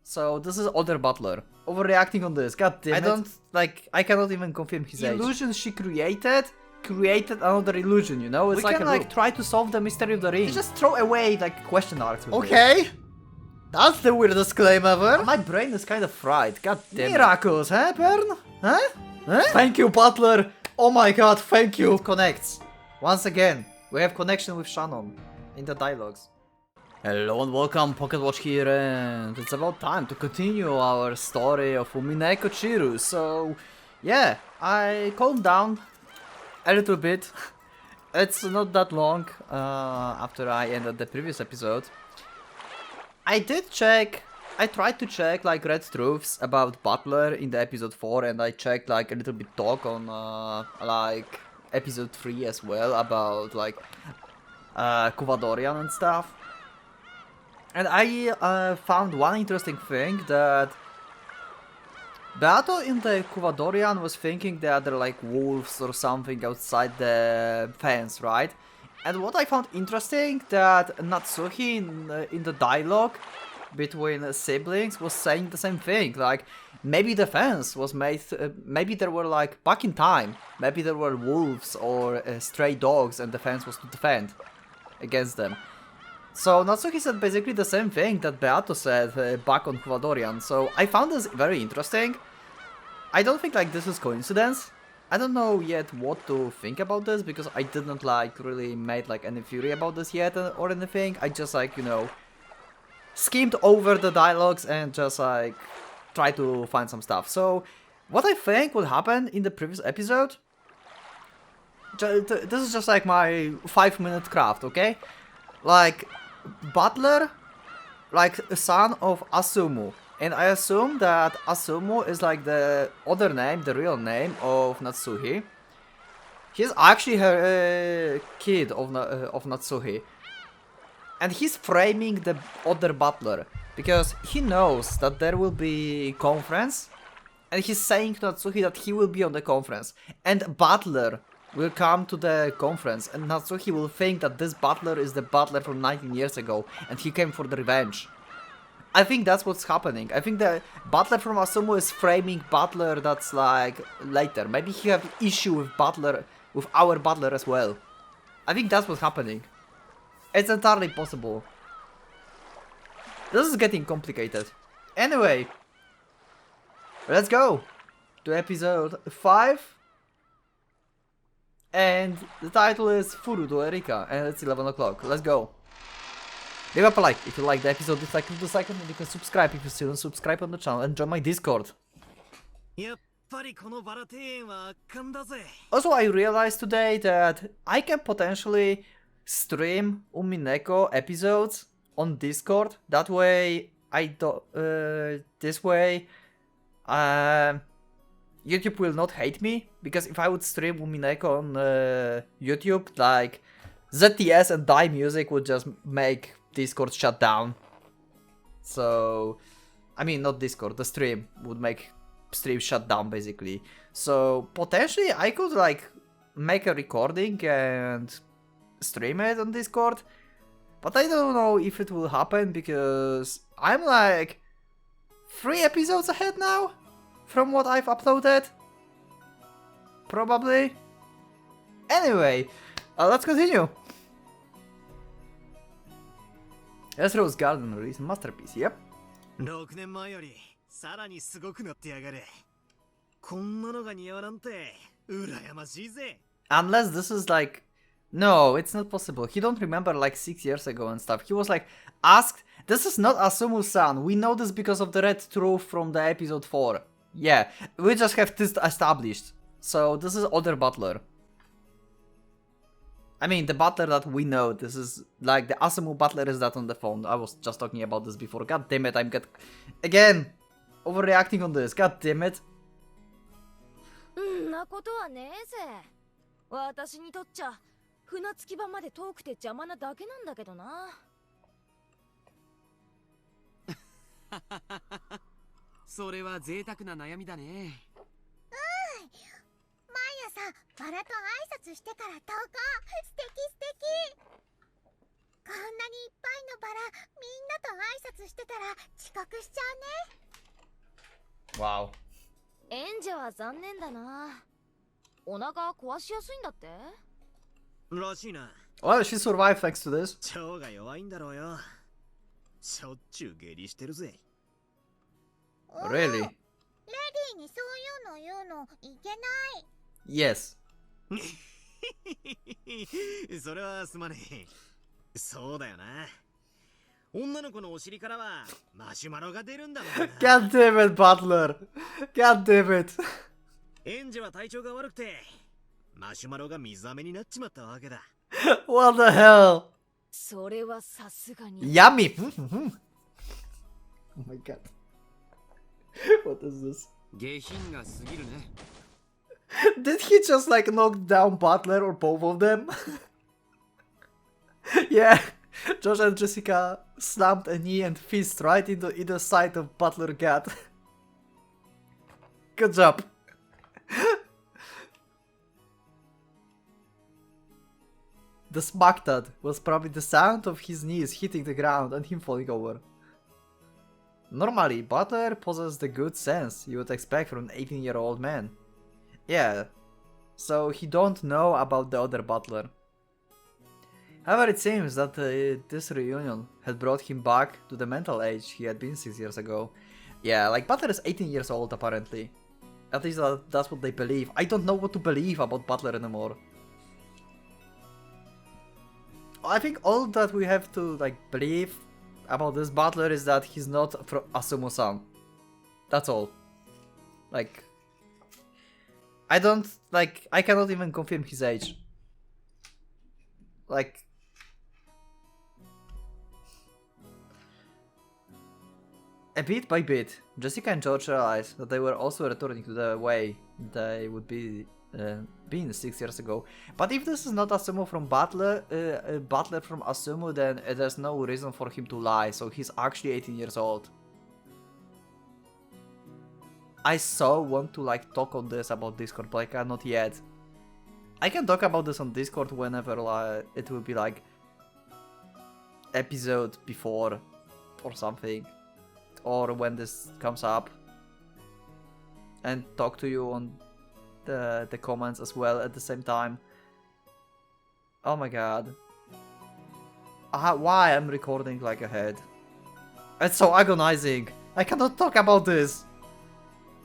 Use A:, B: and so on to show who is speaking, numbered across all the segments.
A: So this is older butler. Overreacting on this. God damn it. I cannot even confirm his age. Illusions she created another illusion, you know? It's we can try to solve the mystery of the ring. Just throw away question marks.
B: Okay. That's the weirdest claim ever.
A: My brain is kind of fried. God damn
B: Miracles, huh, Bern? Huh?
A: Thank you, butler. Oh my god, thank you. It connects. Once again, we have connection with Shannon in the dialogues. Hello and welcome, PocketWatch here, and it's about time to continue our story of Umineko Chiru. So, yeah, I calmed down a little bit. It's not that long after I ended the previous episode. I tried to check Red Truths about Butler in the episode 4, and I checked a little bit talk on episode 3 as well about Kuvadorian and stuff. And I found one interesting thing, that Beato in the Kuvadorian was thinking that they're wolves or something outside the fence, right? And what I found interesting, that Natsuhi in the dialogue between siblings was saying the same thing, maybe the fence was made, maybe there were back in time, maybe there were wolves or stray dogs and the fence was to defend against them. So Natsuki said basically the same thing that Beato said back on Kuvadorian, so I found this very interesting. I don't think this is coincidence. I don't know yet what to think about this, because I didn't really made any theory about this yet or anything. I just you know, skimmed over the dialogues and just try to find some stuff. So what I think would happen in the previous episode, this is just my 5-minute craft, okay? Butler, a son of Asumu. And I assume that Asumu is the other name, the real name of Natsuhi. He's actually her kid of Natsuhi. And he's framing the other butler, because he knows that there will be conference. And he's saying to Natsuhi that he will be on the conference. And butler will come to the conference, and Natsuhi will think that this butler is the butler from 19 years ago, and he came for the revenge. I think that's what's happening. I think the butler from Asumu is framing butler that's later. Maybe he have issue with butler, with our butler as well. I think that's what's happening. It's entirely possible. This is getting complicated. Anyway, let's go to episode 5. And the title is Furudo Erika, and it's 11 o'clock. Let's go. Leave up a like if you like the episode, dislike if you dislike it, and you can subscribe if you still don't subscribe on the channel, and join my Discord. Also, I realized today that I can potentially stream Umineko episodes on Discord. That way, YouTube will not hate me, because if I would stream Umineko on YouTube, ZTS and Die Music would just make Discord shut down. So, I mean, not Discord, the stream would make stream shut down basically. So, potentially I could make a recording and stream it on Discord, but I don't know if it will happen, because I'm 3 episodes ahead now from what I've uploaded. Probably. Anyway, let's continue. Yes, Rose Garden release masterpiece, yep. Unless this is no, it's not possible. He don't remember 6 years ago and stuff. He was asked, this is not Asumu-san. We know this because of the red truth from the episode 4. Yeah, we just have this established. So this is other butler. I mean, the butler that we know, this is the Asumu butler is that on the phone. I was just talking about this before. God damn it, again, overreacting on this. God damn it.
C: こんなにいっぱいのバラみんなと挨拶してたら遅刻しちゃうね。
A: Wow.
D: 演者は残念だな。お腹壊しやすいんだって。
E: らしいな。
A: Well, she survived thanks to this.
E: 腸が弱いんだろうよ。しょっちゅう下痢してるぜ。
A: Really?
C: レディーにそういうの言うのいけない。
A: Yes.
E: それはすまねえ。そうだよな。女の子のお尻からはマシュマロが出るんだもんな。
A: God damn it, Butler. God damn it.
E: 演者は体調が悪くてマシュマロが水飴になっちまったわけだ。
A: What the hell?
D: それはさすがに。
A: Yummy. Oh my god. What is this?
E: 下品が過ぎるね。
A: Did he just like knock down Butler or both of them? Yeah. Josh and Jessica slammed a knee and fist right into either side of Butler gut. Good job. The smack thud was probably the sound of his knees hitting the ground and him falling over. Normally, Butler possessed the good sense you would expect from an 18-year-old man. Yeah, so he don't know about the other Butler. However, it seems that this reunion had brought him back to the mental age he had been 6 years ago. Yeah, like Butler is 18 years old apparently. At least that's what they believe. I don't know what to believe about Butler anymore. I think all that we have to like believe about this Butler is that he's not from Asumu-san. That's all. Like, I cannot even confirm his age. Like, a bit by bit, Jessica and George realized that they were also returning to the way they would be been 6 years ago. But if this is not Asumu from Butler, Butler from Asumu, then there's no reason for him to lie, so he's actually 18 years old. I so want to like talk on this about Discord, but I cannot yet. I can talk about this on Discord whenever it will be like episode before or something, or when this comes up, and talk to you on the comments as well at the same time. Oh my god. Why I'm recording like ahead? It's so agonizing. I cannot talk about this.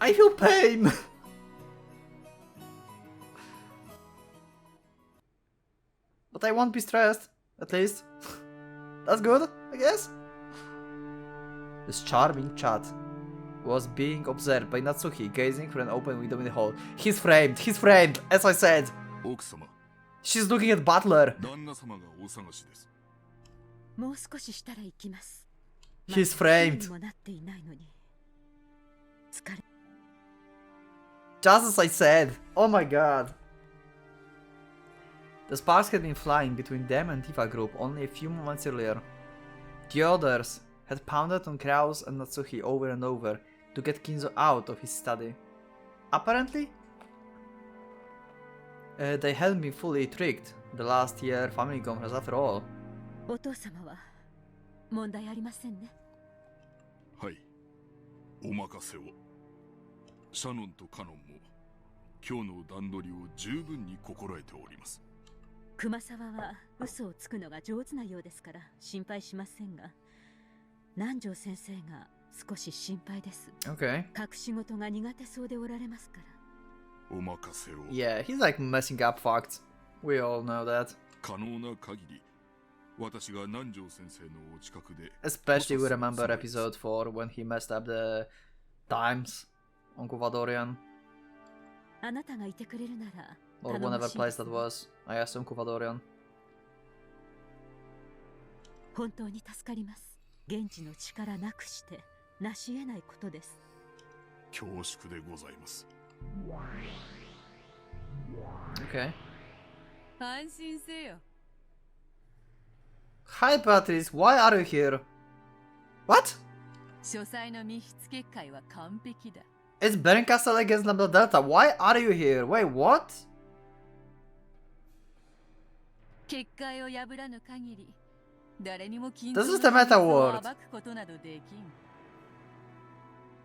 A: I feel pain. But I won't be stressed, at least. That's good, I guess. This charming chat was being observed by Natsuki, gazing through an open window in the hall. He's framed, as I said. She's looking at Butler. He's framed. Just as I said. Oh my god. The sparks had been flying between them and Tifa Group only a few moments earlier. The others had pounded on Kraus and Natsuki over and over to get Kinzo out of his study. Apparently, they hadn't been fully tricked the last year family conference after all.
F: お父様は問題ありませんね。
G: はい、お任せを。シャノンとカノンも今日の段取りを十分に心得ております。
F: 熊沢は嘘をつくのが上手なようですから心配しませんが、南條先生が少し心配です。
A: Okay.
F: 隠し事が苦手そうでおられますから。
G: お任せを。
A: Yeah, he's like messing up facts. We all know that.
G: 可能な限り、私が南條先生のお近くで。
A: Especially we remember episode 4 when he messed up the times on Kuvadorian.
F: あなたがいてくれるなら。
A: Or whatever place that was. I assume Kuvadorian.
F: 本当に助かります。現地の力なくして成し得ないことです。
G: 恐縮でございます。
A: Okay.
F: 安心せよ。
A: Hi Patrice, why are you here? What?
F: 書斎の密室結界は完璧だ。
A: It's Berencastle against Lambda Delta. Why are you here? Wait, what?
F: 結界を破らぬ限り
A: This is the meta word.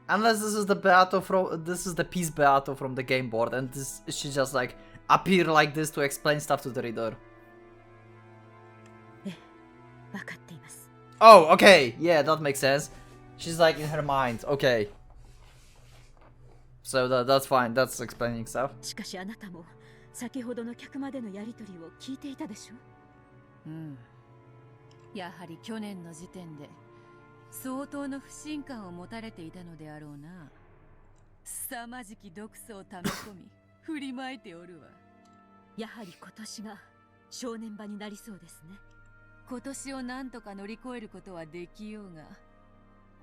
A: Unless this is the Beato from the piece Beato from the game board, and this she just like appear like this to explain stuff to the reader. Oh, okay, yeah, that makes sense. She's like in her mind, okay. So that's fine, that's explaining stuff.
F: しかしあなたも先ほどの客までのやり取りを聞いていたでしょ。
H: うん。やはり去年の時点で相当の不信感を持たれていたのであろうな。凄まじき毒素を溜め込み振りまいておるわ。
F: やはり今年が正念場になりそうですね。
H: 今年を何とか乗り越えることはできようが、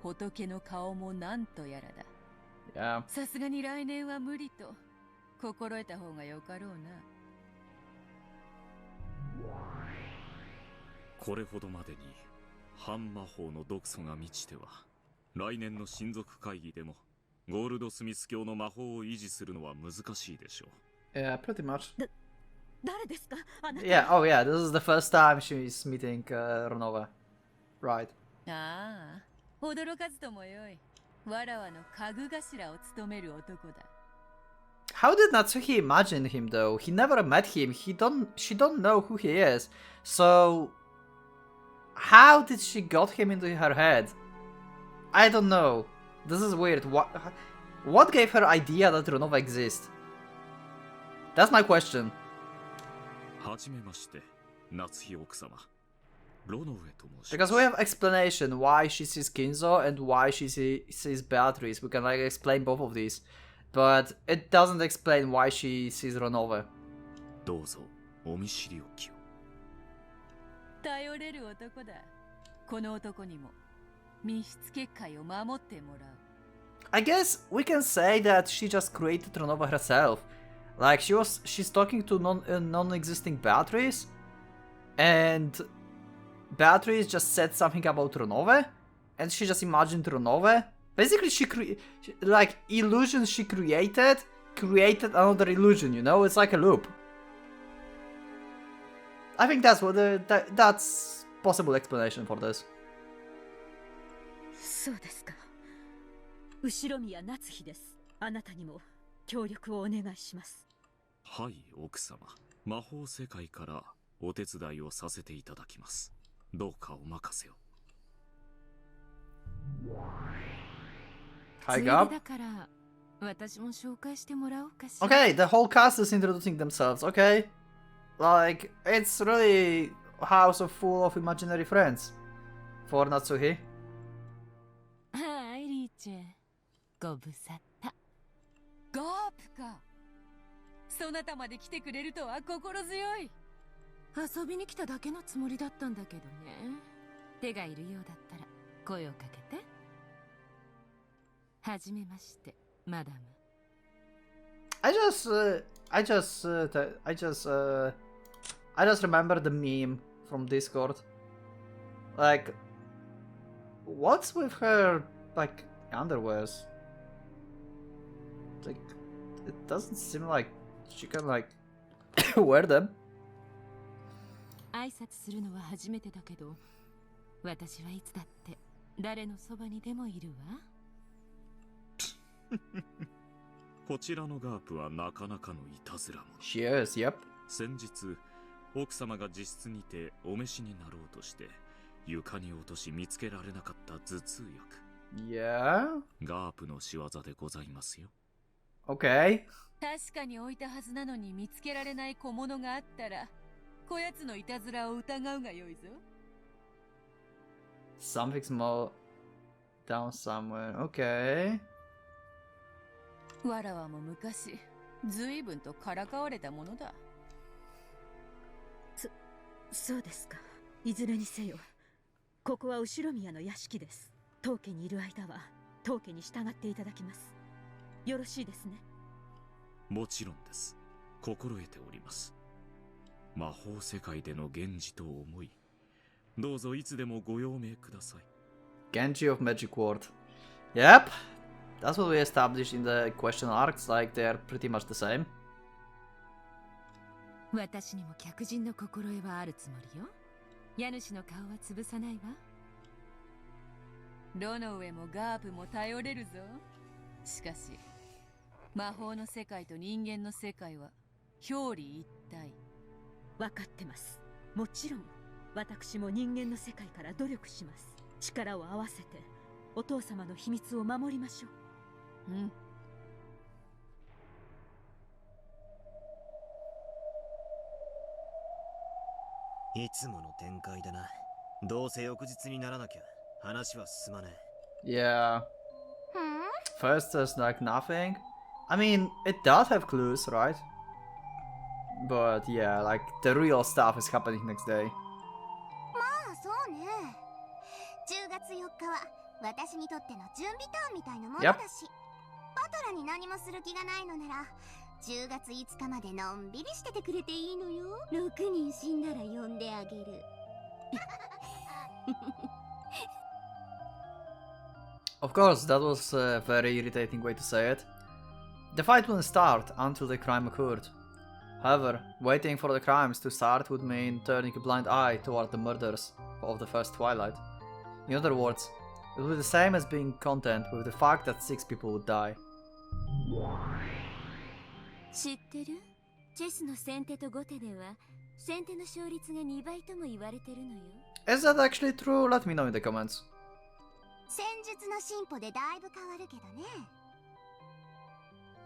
H: 仏の顔もなんとやらだ。さすがに来年は無理と心得た方がよかろうな。
I: これほどまでに反魔法の毒素が満ちては、来年の親族会議でもゴールドスミス教の魔法を維持するのは難しいでしょう。
A: Yeah, pretty much.
F: 誰ですか？あなた。
A: Yeah, oh yeah, this is the first time she's meeting Renova. Right.
H: ああ、驚かずともよい。わらわの家具頭を務める男だ。
A: How did Natsuki imagine him though? He never met him. She don't know who he is. So how did she got him into her head? I don't know. This is weird. What gave her idea that Renova exists? That's my question.
I: はじめまして、夏日奥様。ロノウェと申し
A: Because we have explanation why she sees Kinzo and why she sees Beatrice. We can like explain both of these. But it doesn't explain why she sees Renova.
I: どうぞお見知りおきを。
H: 頼れる男だ。この男にも密室結界を守ってもらう。
A: I guess we can say that she just created Renova herself. Like she's talking to non-existing Beatrice, and Beatrice just said something about Renova, and she just imagined Renova. Basically, like illusions she created another illusion. You know, it's like a loop. I think that's what that's possible explanation for this.
F: そうですか。後宮夏日です。あなたにも協力をお願いします。
I: はい、奥様。魔法世界からお手伝いをさせていただきます。どうかお任せを。
A: Hi, Gab. Okay, the whole cast is introducing themselves. Okay, like it's really a house full of imaginary friends for Natsuhi.
H: はい、リーチェ。ご無沙汰。ガープか。そなたまで来てくれるとは心強い。遊びに来ただけのつもりだったんだけどね。手がいるようだったら声をかけて。はじめまして、マダム。
A: I just remember the meme from Discord. Like, what's with her like underwears? Like, it doesn't seem like she can like wear them.
H: 挨拶するのは初めてだけど、私はいつだって誰のそばにでもいるわ。
I: こちらのガープはなかなかのいたずら者。
A: She is, yep.
I: 先日、奥様が自室にてお召しになろうとして、床に落とし見つけられなかった頭痛薬。
A: Yeah?
I: ガープの仕業でございますよ。
A: Okay.
H: 確かに置いたはずなのに見つけられない小物があったら、こやつのいたずらを疑うがよいぞ。
A: Something's more down somewhere. Okay.
H: わらわも昔、随分とからかわれたものだ。
F: そうですか。いずれにせよ、ここは後宮の屋敷です。当家にいる間は当家に従っていただきます。よろしいですね。
I: もちろんです。心得ております。魔法世界での源氏と思い、どうぞいつでもご用命ください。
A: Genji of Magic World. Yep. That's what we established in the question arcs, like they're pretty much the same.
H: 私にも客人の心得はあるつもりよ。家主の顔は潰さないわ。ロノウェもガープも頼れるぞ。しかし魔法の世界と人間の世界は表裏一体。
F: 分かってます。もちろん私も人間の世界から努力します。力を合わせてお父様の秘密を守りましょう。
H: うん。
E: いつもの展開だな。どうせ翌日にならなきゃ話は進まねえ。
A: Yeah. First there's like nothing. I mean, it does have clues, right? But yeah, like the real stuff is happening next day.
C: まあそうね。10月4日は私にとっての準備ターンみたいなものだし、バトラに何もする気がないのなら10月5日までのんびりしててくれていいのよ。6人死んだら呼んであげる。
A: Of course, that was a very irritating way to say it. The fight wouldn't start until the crime occurred. However, waiting for the crimes to start would mean turning a blind eye toward the murders of the first Twilight. In other words, it would be the same as being content with the fact that 6 people would die.
C: 知ってる？チェスの先手と後手では先手の勝率が2倍とも言われてるのよ。
A: Is that actually true? Let me know in the comments.
C: 戦術の進歩でだいぶ変わるけどね。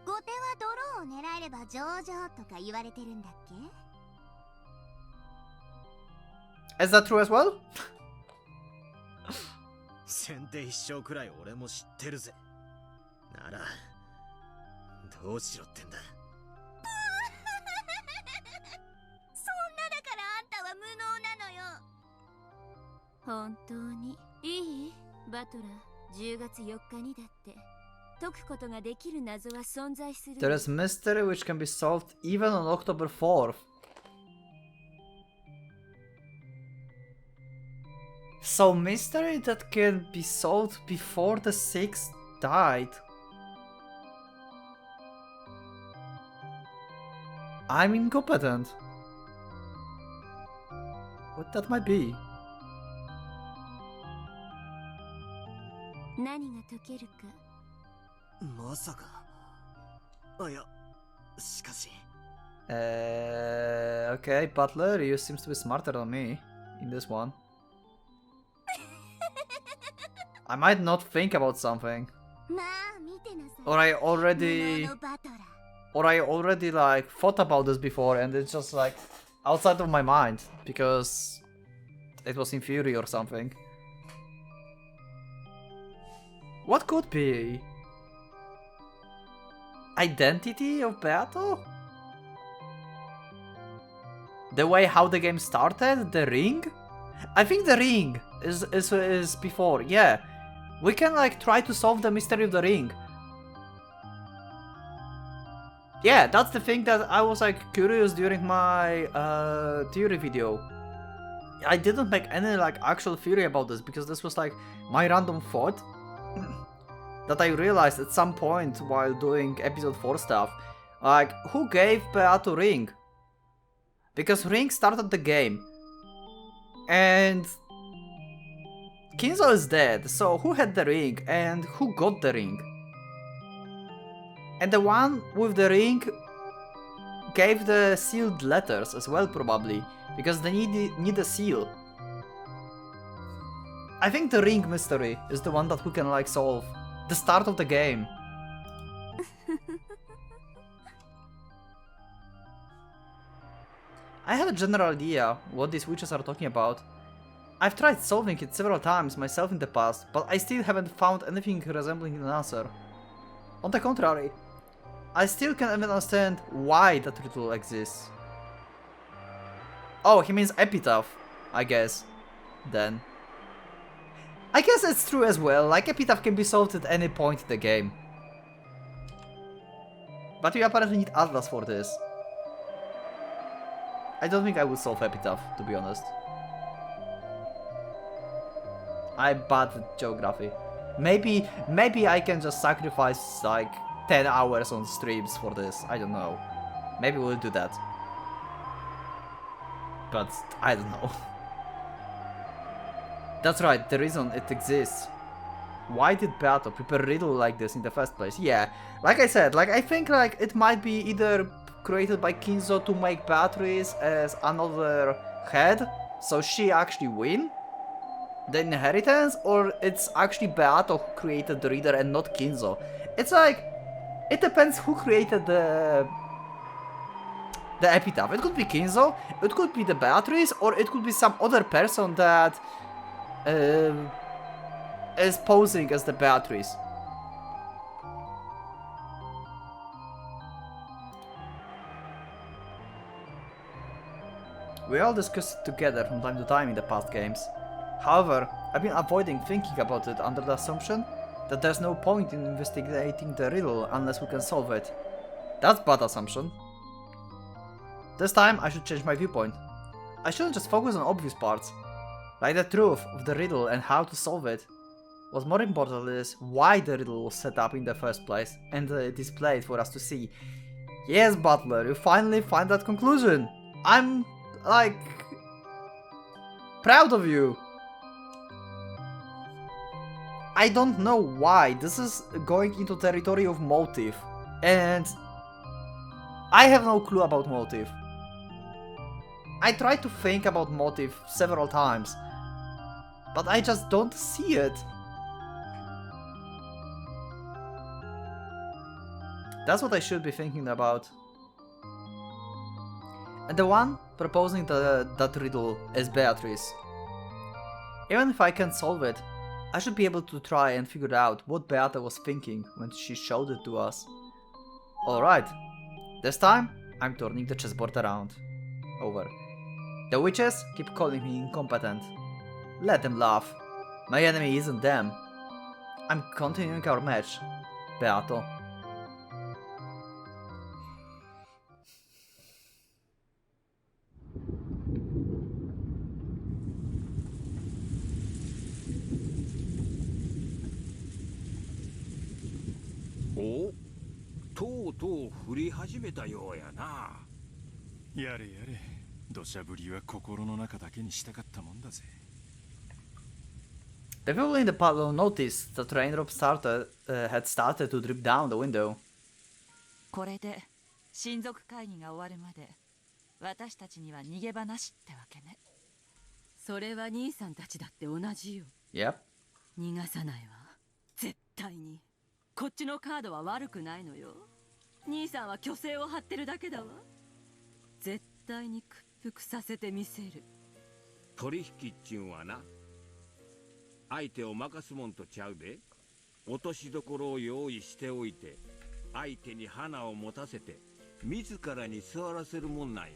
C: 後手はドローを狙えれば上々とか言われてるんだっけ？
A: Is that true as well?
E: 先手必勝くらい俺も知ってるぜ。ならどうしろってんだ。
C: そんなだからあんたは無能なのよ。本当にいい？バトラー、10月4日にだって解くことができる謎は存在する。
A: There is mystery which can be solved even on October 4th. So mystery that can be solved before the 6th died. I'm incompetent. What that might be?
C: 何が解けるか。
E: まさか。あ、いや、しかし。
A: Okay, Butler, you seems to be smarter than me in this one. I might not think about something.
C: まあ見てなさい。
A: Or I already like thought about this before and it's just like outside of my mind because it was in Fury or something. What could be? Identity of battle? The way how the game started? The ring? I think the ring is before, yeah. We can like try to solve the mystery of the ring. Yeah, that's the thing that I was like curious during my theory video. I didn't make any like actual theory about this because this was like my random thought that I realized at some point while doing episode 4 stuff. Like, who gave Beato ring? Because ring started the game. And Kinzo is dead, so who had the ring and who got the ring? And the one with the ring gave the sealed letters as well, probably, because they need a seal. I think the ring mystery is the one that we can like solve. The start of the game. I have a general idea what these witches are talking about. I've tried solving it several times myself in the past, but I still haven't found anything resembling an answer. On the contrary, I still can't even understand why that ritual exists. Oh, he means epitaph, I guess. Then. I guess it's true as well, like epitaph can be solved at any point in the game. But you apparently need Atlas for this. I don't think I would solve epitaph, to be honest. I'm bad at geography. Maybe I can just sacrifice like 10 hours on streams for this, I don't know. Maybe we'll do that. But I don't know. That's right, the reason it exists. Why did Beato prepare a riddle like this in the first place? Yeah, like I said, like I think like it might be either created by Kinzo to make Beatrice as another head, so she actually win the inheritance, or it's actually Beato who created the reader and not Kinzo. It's like, it depends who created the epitaph. It could be Kinzo, it could be the Beatrice, or it could be some other person that is posing as the Beatrice. We all discussed it together from time to time in the past games. However, I've been avoiding thinking about it under the assumption that there's no point in investigating the riddle unless we can solve it. That's bad assumption. This time I should change my viewpoint. I shouldn't just focus on obvious parts, like the truth of the riddle and how to solve it. What's more important is why the riddle was set up in the first place and displayed for us to see. Yes, Butler, you finally find that conclusion. I'm, like, proud of you. I don't know why. This is going into territory of motive, and I have no clue about motive. I tried to think about motive several times, but I just don't see it. That's what I should be thinking about. And the one proposing that riddle is Beatrice. Even if I can't solve it, I should be able to try and figure out what Beata was thinking when she showed it to us. Alright, this time I'm turning the chessboard around. Over. The witches keep calling me incompetent. Let them laugh. My enemy isn't them. I'm continuing our match. Beato.
J: お、とうとう降り始めたようやな。
K: やれやれ、土砂降りは心の中だけにしたかったもんだぜ。
A: The people in the puddle noticed that raindrop had started to drip down the window.
H: これで親族会議が終わるまで私たちには逃げ場なしってわけね。
F: それは兄さんたちだって同じよ。
A: Yep.
F: 逃がさないわ。絶対に。こっちのカードは悪くないのよ。兄さんは虚勢を張ってるだけだわ。絶対に屈服させてみせる。
J: 取引っちゅうんはな、相手を任すもんとちゃうで。落としどころを用意しておいて、相手に花を持たせて自らに座らせるもんなんや。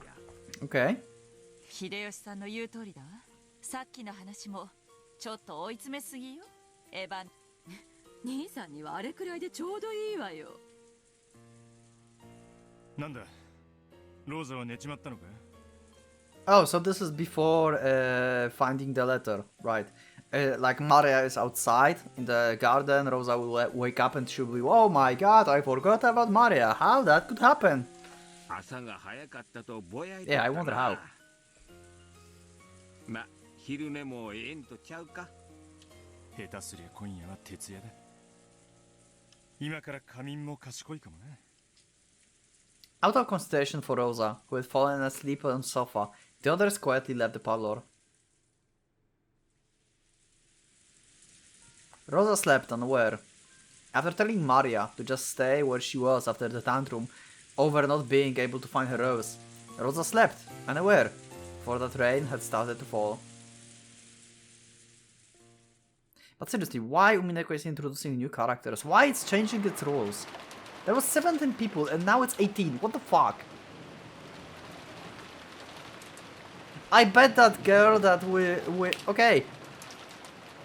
A: Okay.
H: 秀吉さんの言う通りだわ。さっきの話もちょっと追い詰めすぎよ。エヴァン。
F: 兄さんにはあれくらいでちょうどいいわよ。
K: なんだ、ローザは寝ちまったのか?
A: Oh, so this is before finding the letter, right? Like Maria is outside in the garden, Rosa will wake up and she'll be, oh my god, I forgot about Maria. How that could happen?
J: 朝が早かったとぼやいて
A: Yeah, I wonder how.
J: ま、昼寝もええんとちゃうか。
K: 下手すりゃ今夜は徹夜だ。今から仮眠も賢いかもな。
A: Out of consideration for Rosa, who had fallen asleep on the sofa, the others quietly left the parlor. Rosa slept unaware. After telling Maria to just stay where she was after the tantrum over not being able to find her rose, Rosa slept unaware, for that rain had started to fall. But seriously, why Umineko is introducing new characters? Why it's changing its rules? There was 17 people and now it's 18. What the fuck? I bet that girl that we okay.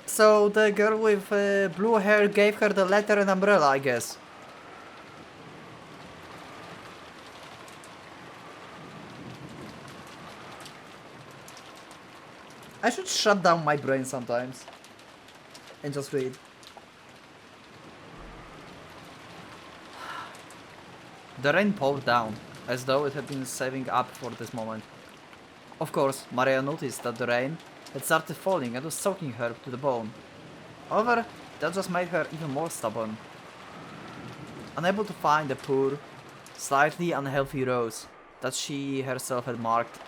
A: So the girl with blue hair gave her the letter and umbrella, I guess. I should shut down my brain sometimes and just read. The rain poured down, as though it had been saving up for this moment. Of course, Maria noticed that the rain had started falling and was soaking her to the bone. However, that just made her even more stubborn. Unable to find the poor, slightly unhealthy rose that she herself had marked,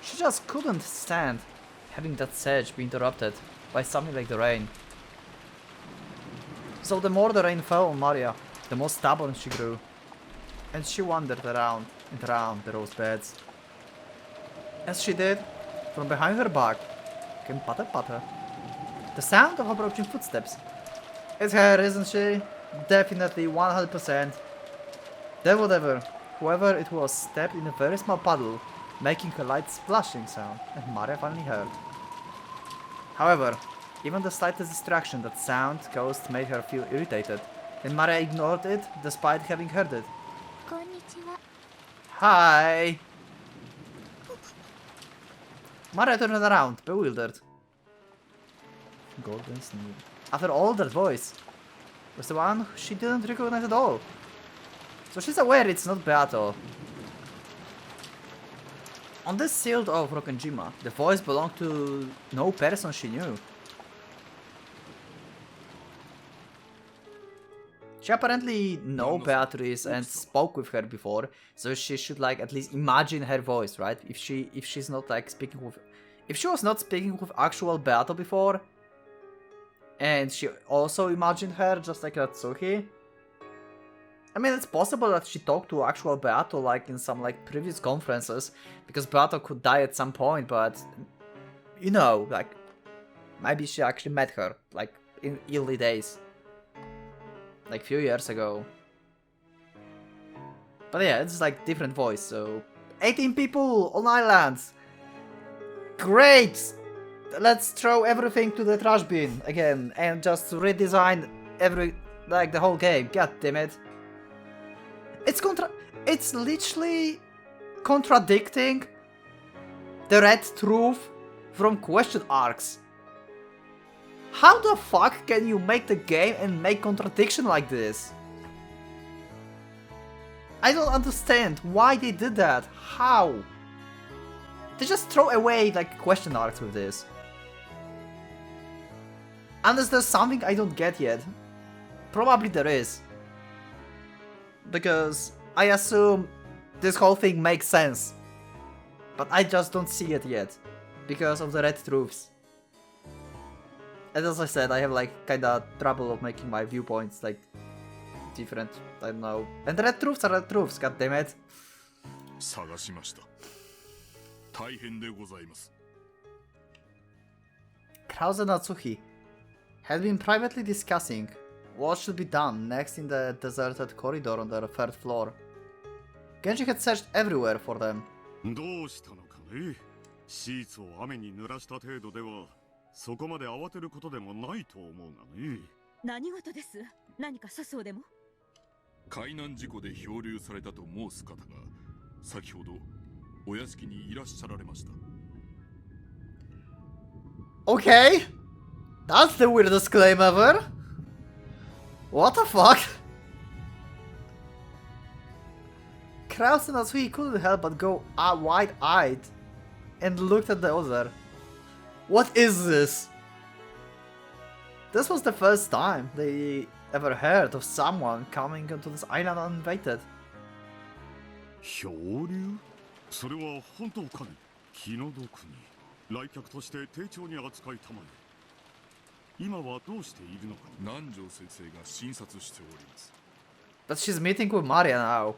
A: she just couldn't stand having that sedge be interrupted by something like the rain. So the more the rain fell on Maria, the more stubborn she grew, and she wandered around and around the rose beds. As she did, from behind her back came patter patter, the sound of approaching footsteps. It's her, isn't she? Definitely 100%. Then whatever, whoever it was stepped in a very small puddle, making a light splashing sound, and Maria finally heard. However, even the slightest distraction that sound caused made her feel irritated, and Maria ignored it despite having heard it.
C: Konnichiwa.
A: Hi! Maria turned around, bewildered. Golden Sneak. After all, that voice was the one she didn't recognize at all. So she's aware it's not Beato. On this sealed of Rokkenjima, the voice belonged to no person she knew. She apparently know Beatrice and spoke with her before, so she should like at least imagine her voice, right? If she's not like speaking with, if she was not speaking with actual Beato before, and she also imagined her just like Natsuki. I mean, it's possible that she talked to actual Beato like in some like previous conferences, because Beato could die at some point, but you know, like maybe she actually met her like in early days. Like few years ago. But yeah, it's like different voice, so 18 people on islands. Great! Let's throw everything to the trash bin again and just redesign the whole game. God damn it. It's literally contradicting the red truth from question arcs. How the fuck can you make the game and make contradiction like this? I don't understand why they did that. How? They just throw away like question arcs with this. Unless there's something I don't get yet. Probably there is. Because I assume this whole thing makes sense. But I just don't see it yet. Because of the red truths. And as I said, I have like kinda trouble of making my viewpoints like different. I don't know. And the red truths are red truths, god damn it. Krause and Natsuki had been privately discussing what should be done next in the deserted corridor on the third floor. Genji had searched everywhere for them.
L: そこまで慌てることでもないと思うがね。
F: 何事です？何か粗相でも？
G: 海難事故で漂流されたと申す方が先ほどお屋敷にいらっしゃられました。
B: Okay, that's the weirdest claim ever. What the fuck?
A: Krause and Natsuki couldn't help but go wide-eyed and looked at the other. What is this? This was the first time they ever heard of someone coming onto this island uninvited.
L: 漂流？それは本当かね？気の毒に来客として丁重に扱いたまえ。今はどうしているのか。
G: 南條先生が診察しております。
A: But she's meeting with Maria now.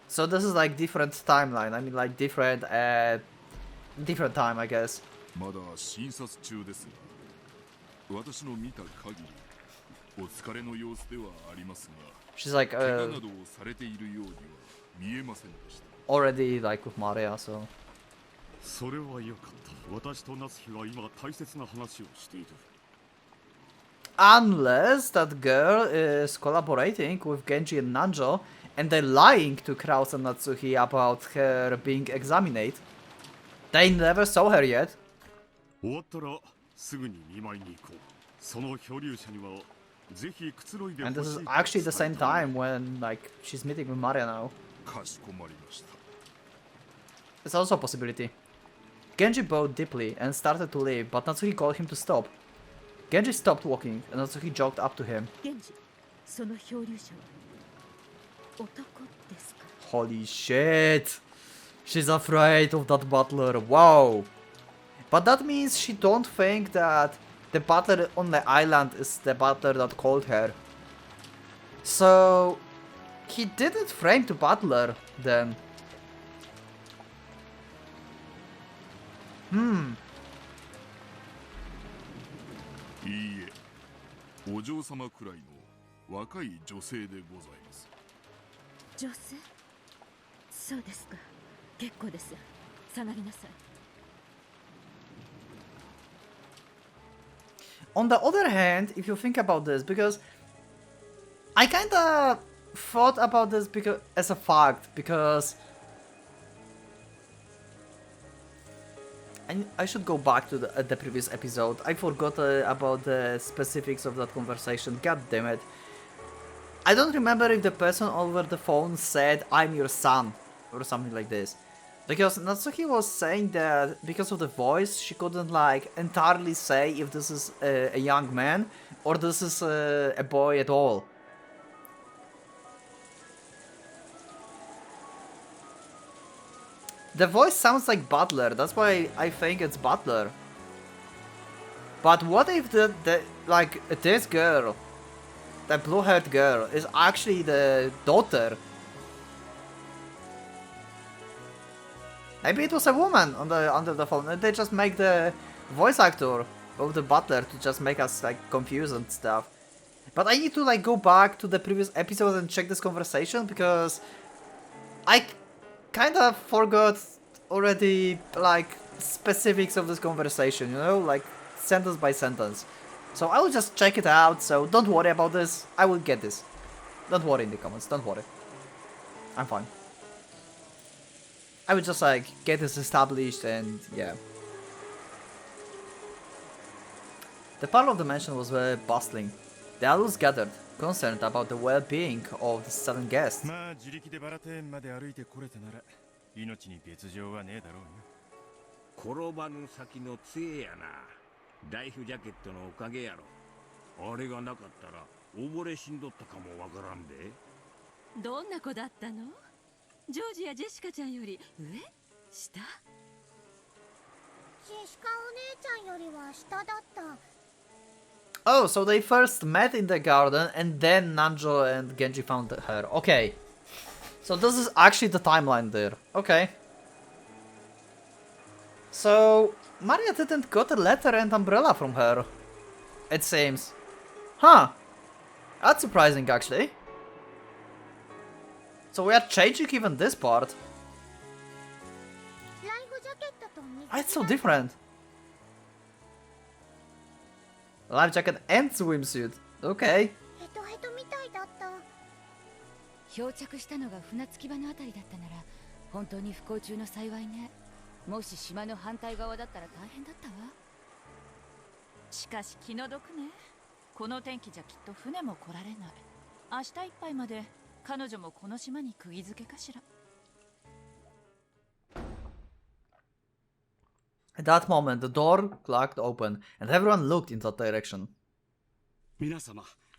A: So this is like different timeline. I mean like different time, I guess.
G: まだ診察中ですが、私の見た限りお疲れの様子ではありますが、
A: She's like
G: 怪我などをされているようには見えませんでした。
A: already like with Maria, so.
L: それはよかった。私と夏日は今大切な話をしている。
A: Unless that girl is collaborating with Genji and Nanjo, and they're lying to Krause and Natsuki about her being examined. They never saw her yet.
L: 終わったらすぐに見舞いに行こう。その漂流者にはぜひくつろいでほしい。
A: And this is actually the same time when like she's meeting with Maria now.
G: かしこまりました。
A: It's also a possibility. Genji bowed deeply and started to leave, but Natsuki called him to stop. Genji stopped walking, and Natsuki jogged up to him. Holy shit! She's afraid of that butler, wow! But that means she don't think that the butler on the island is the butler that called her. So... he didn't frame the butler, then. Hmm.
G: いいえ、お嬢様くらいの若い女性でございます。
F: 女性？そうですか。結構です。下がりなさい。
A: On the other hand, if you think about this, because I kinda thought about this because as a fact, because I should go back to the previous episode. I forgot about the specifics of that conversation. God damn it. I don't remember if the person over the phone said, "I'm your son," or something like this. Because Natsuki was saying that because of the voice, she couldn't like entirely say if this is a young man or this is a boy at all. The voice sounds like Butler, that's why I think it's Butler. But what if like this girl, the blue-haired girl, is actually the daughter? Maybe it was a woman on under the phone, and they just make the voice actor of the butler to just make us like confused and stuff. But I need to like go back to the previous episode and check this conversation because I kind of forgot already like specifics of this conversation, you know, like sentence by sentence. So I will just check it out, so don't worry about this, I will get this. Don't worry in the comments, don't worry. I'm fine. I will just like get this established and yeah. The parlor of the mansion was very bustling. The adults gathered, concerned about the well-being of the sudden guest.
K: まあ自力でバラ庭園まで歩いてこれたなら命に別状はねえだろうな。
J: 転ばぬ先の杖やな。ライフジャケットのおかげやろ。あれがなかったら溺れ死んどったかもわからんで。
F: どんな子だったの？ジョージやジェシカちゃんより上？下？
C: ジェシカお姉ちゃんよりは下だった。
A: Oh, so they first met in the garden and then Nanjo and Genji found her. Okay. So this is actually the timeline there. Okay. So Maria didn't got a letter and umbrella from her, it seems. Huh. That's surprising actually. So we are changing even this part. Oh, it's so different. Life jacket and swimsuit. Okay.
H: 漂着したのが船着き場のあたりだったなら本当に不幸中の幸いね。もし島の反対側だったら大変だったわ。
M: しかし気の毒ね。この天気じゃきっと船も来られない。明日いっぱいまで彼女もこの島に釘付けかしら。
A: At that moment, the door clacked open, and everyone looked in that direction.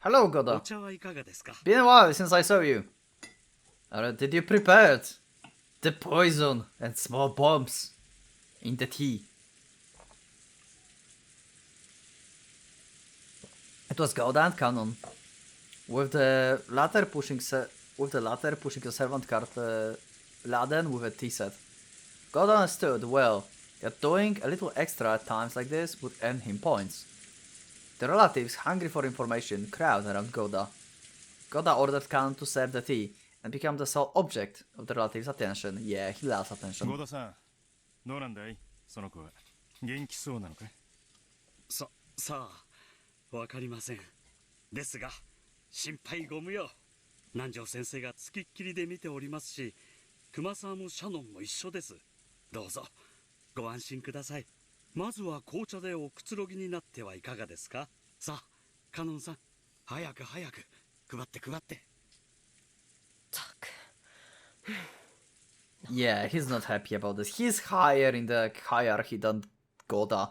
A: Hello, Goda. Been a while since I saw you. Did you prepare the poison and small bombs in the tea? It was Goda and Canon, with the latter pushing a servant cart laden with a tea set. Goda understood well that doing a little extra at times like this would earn him points. The relatives, hungry for information, crowded around Goda. Goda ordered Canon to serve the tea and become the sole object of the relatives' attention. Yeah, he loves attention.
K: Goda-san, どうなんだい？その子は元気そうなのか？
N: さあ、わかりません。ですが、心配ご無用。南條先生がつきっきりで見ておりますし、熊沢もシャノンも一緒です。どうぞ。ご安心ください。まずは紅茶でおくつろぎになってはいかがですか。さあ、カノンさん、早く配って。
H: たく、
A: Yeah, he's not happy about this. He's higher in the hierarchy than Goda.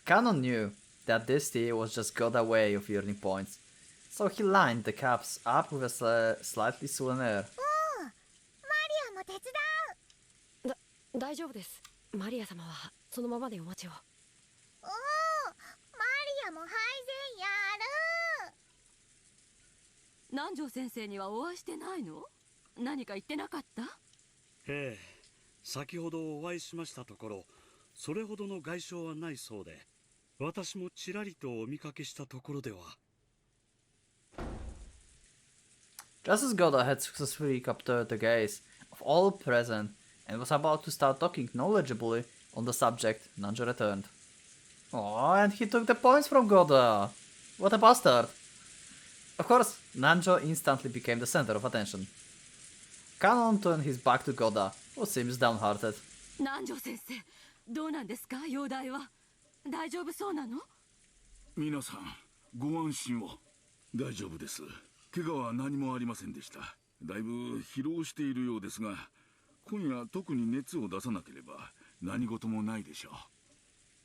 A: Kanon knew that this tea was just Goda's way of earning points, so he lined the cups up with a slightly sullen air.
C: マリアも手伝う。
O: 大丈夫です。マリア様はそのままでお待ちを。
C: おお、マリアも配膳やる。
F: 南條先生にはお会いしてないの？何か言ってなかった？
N: ええ、先ほどお会いしましたところ、それほどの外傷はないそうで、私もちらりとお見かけしたところでは。
A: Just as Goda had successfully captured the gaze of all present and was about to start talking knowledgeably on the subject, Nanjo returned. Oh, and he took the points from Goda! What a bastard! Of course, Nanjo instantly became the center of attention. Kanon turned his back to Goda, who seems downhearted.
F: 南條先生、どうなんですか、容体は。大丈夫そうなの？
G: 皆さん、ご安心を。大丈夫です。怪我は何もありませんでした。だいぶ疲労しているようですが、今夜特に熱を出さなければ何事もないでしょ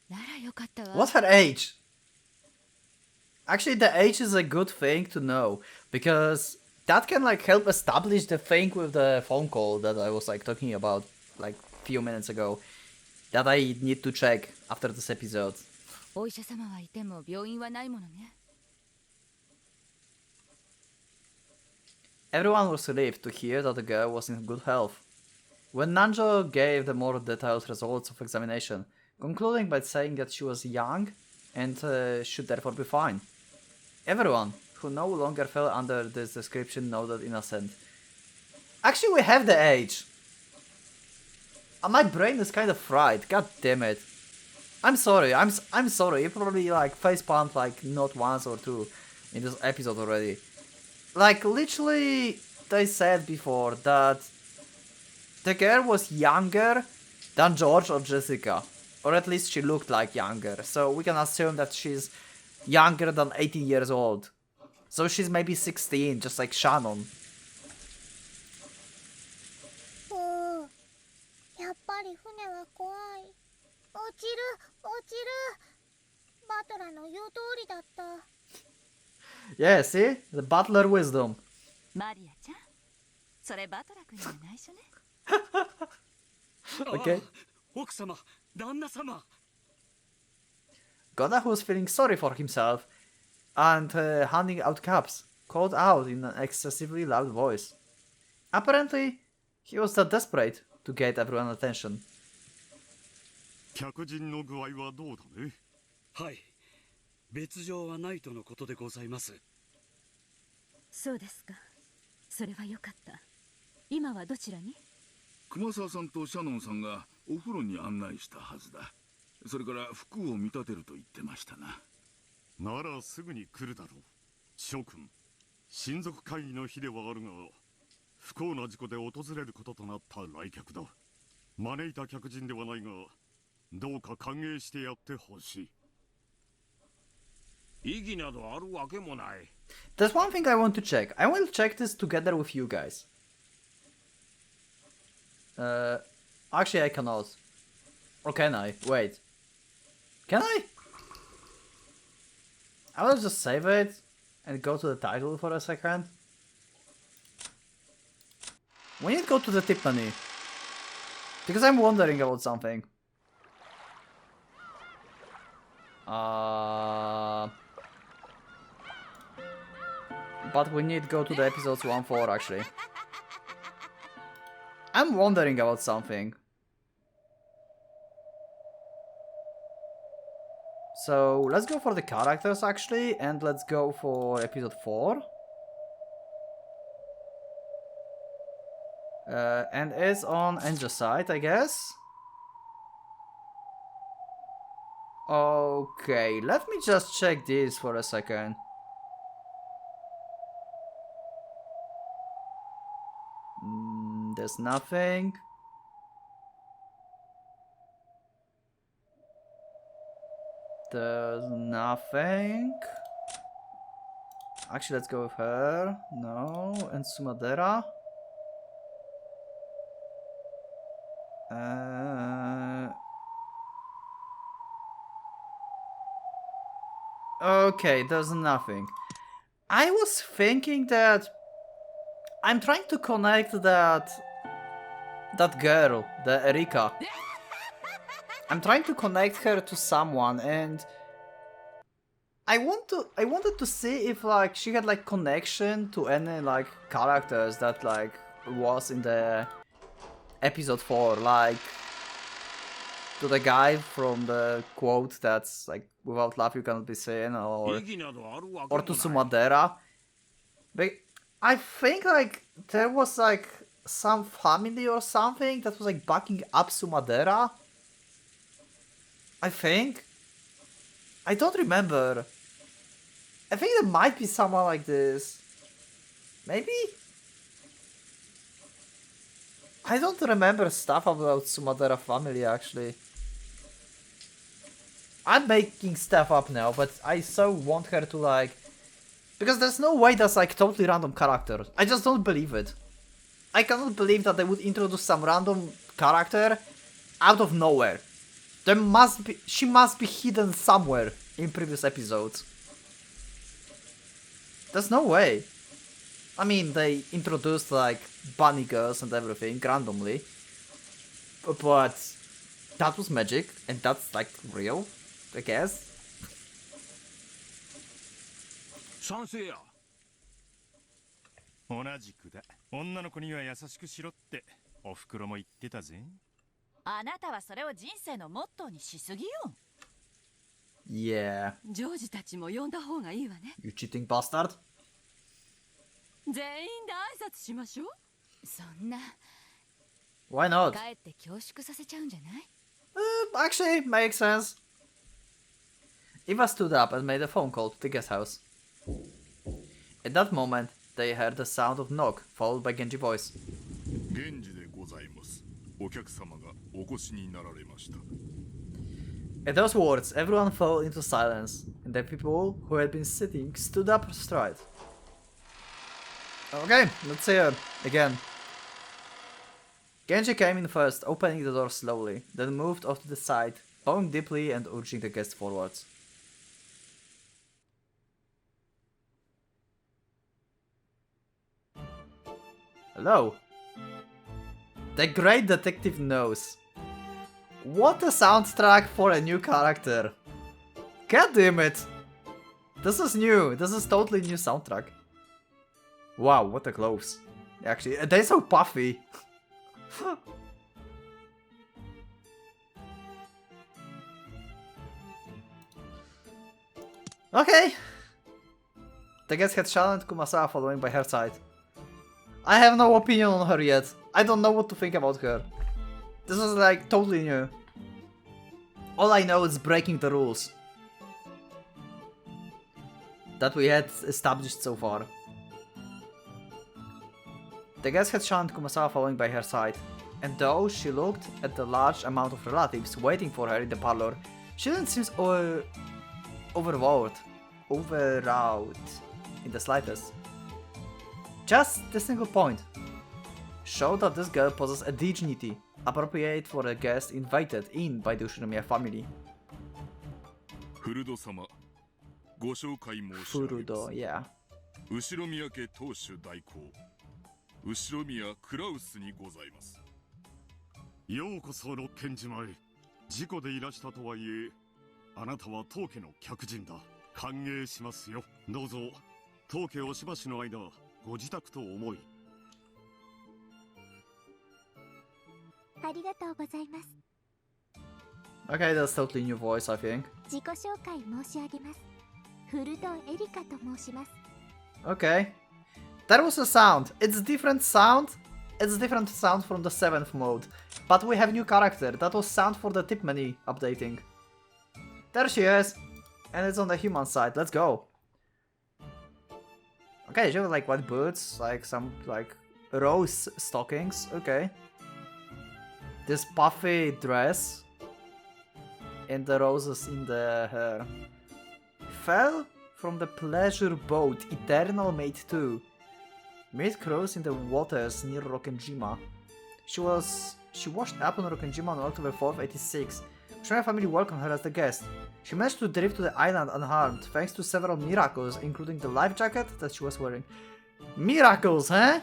G: う。
M: ならよかったわ。
A: What's her age? Actually, the age is a good thing to know, because that can like help establish the thing with the phone call that I was like talking about like few minutes ago, that I need to check after this episode.
M: お医者様はいても病院はないものね。
A: Everyone was relieved to hear that the girl was in good health. When Nanjo gave the more detailed results of examination, concluding by saying that she was young and should therefore be fine. Everyone who no longer fell under this description noted innocent. Actually, we have the age. My brain is kind of fried. God damn it. I'm sorry. I'm sorry. You probably like facepalmed like not once or two in this episode already. Like literally, they said before that the girl was younger than George or Jessica, or at least she looked like younger. So we can assume that she's younger than 18 years old. So she's maybe 16, just like Shannon.
C: やっぱり船は怖い。落ちる、落ちる。バトラーの言う通りだった。
A: Yeah, see? The butler wisdom.
M: マリアちゃん、それバトラ君には内緒ね。
A: Okay.
N: 奥様、旦那様。
A: Goda, who was feeling sorry for himself and handing out cups, called out in an excessively loud voice. Apparently, he was that desperate to get everyone's attention.
L: 客人の具合はどうだね？
N: はい、別状はないとのことでございます。
F: そうですか。それはよかった。今はどちらに？
G: 熊沢さんとシャノンさんがお風呂に案内したはずだ。それから服を見立てると言ってましたな。
L: ならすぐに来るだろう。諸君、親族会議の日ではあるが、不幸な事故で訪れることとなった来客だ。招いた客人ではないが、どうか歓迎してやってほしい。
J: 意義などあるわけもない。
A: There's one thing I want to check. I will check this together with you guys. Actually I cannot. Or can I? Wait. Can I? I will just save it and go to the title for a second. We need to go to the tip menu. Because I'm wondering about something. But we need to go to the episodes 1-4 actually. I'm wondering about something. So let's go for the characters actually, and let's go for episode 4. And it's on Angel side, I guess. Okay, let me just check this for a second. There's nothing. There's nothing. Actually, let's go with her. No, and Sumadera. Okay, there's nothing. I was thinking that I'm trying to connect that girl, the Erika. I'm trying to connect her to someone, and I wanted to see if like she had like connection to any like characters that like was in the episode 4, like to the guy from the quote that's like without love you cannot be seen, or to Sumadera. But I think like there was like some family or something that was like backing up Sumadera. I think. I don't remember. I think there might be someone like this. Maybe? I don't remember stuff about Sumadera family actually. I'm making stuff up now, but I so want her to like... Because there's no way that's like totally random character. I just don't believe it. I cannot believe that they would introduce some random character out of nowhere. There must be... She must be hidden somewhere in previous episodes. There's no way. I mean, they introduced like bunny girls and everything randomly. But that was magic, and that's like real, I guess.
K: 賛成や。同じくだ。女の子には優しくしろっておふくろも言ってたぜ。
M: あなたはそれを人生のモットーにしすぎよ。
A: Yeah.
F: ジョージたちも呼んだ方がいいわね。
A: You cheating bastard?
F: 全員で挨拶しましょう。
M: そんな。
A: Why not?
M: かえって恐縮させちゃうんじゃない？
A: Actually, makes sense. Eva stood up and made a phone call to the guest house. At that moment, they heard the sound of knock, followed by Genji's voice.
G: 源氏でございます。お客様がお越しになられました。
A: At those words, everyone fell into silence, and the people who had been sitting stood up straight. Okay, let's see her again. Genji came in first, opening the door slowly, then moved off to the side, bowing deeply and urging the guests forwards. Hello. The Great Detective knows. What a soundtrack for a new character. God damn it. This is new. This is totally new soundtrack. Wow, what a clothes. Actually, they're so puffy. Okay. The guest had challenged Kumasawa following by her side. I have no opinion on her yet. I don't know what to think about her. This is like totally new. All I know is breaking the rules that we had established so far. The guest had shunned Kumasawa following by her side, and though she looked at the large amount of relatives waiting for her in the parlor, she didn't seem overwrought in the slightest. Just the single point showed that this girl possessed a dignity appropriate for a guest invited in by the Ushinomiya family. Furudo, yeah.
G: 後宮家当主代行後宮クラウスにございます。
L: ようこそ六軒島へ。事故でいらしたとはいえ、あなたは当家の客人だ。歓迎しますよ。どうぞ当家おしばしの間ご自宅と思い。
C: ありがとうございます。
A: Okay, that's totally new voice, I think.
C: 自己紹介申し上げます。フルドエリカと申します。
A: Okay. That was a sound. It's a different sound. It's a different sound from the 7th mode. But we have new character. That was sound for the tip menu updating. There she is. And it's on the human side. Let's go. Okay, she has like white boots, like some like rose stockings. Okay. This puffy dress. And the roses in the hair. Fell from the pleasure boat Eternal Mate 2. Made crows in the waters near Rokkenjima. She was She washed up on Rokenjima on October 4th, 86. Shinoya family welcomed her as the guest. She managed to drift to the island unharmed, thanks to several miracles, including the life jacket that she was wearing. Miracles, huh?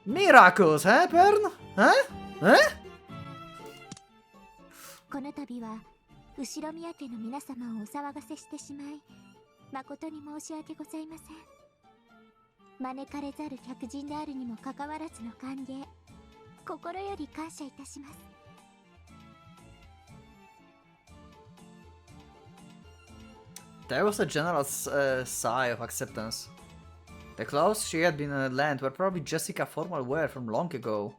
A: Miracles, huh, Bern? Huh? Huh?
C: この度は後ろ宮家の皆様をお騒がせしてしまい誠に申し訳ございません。招かれざる客人であるにもかかわらずの歓迎、心より感謝いたします。
A: There was a general sigh of acceptance. The clothes she had been lent were probably Jessica formal wear from long ago.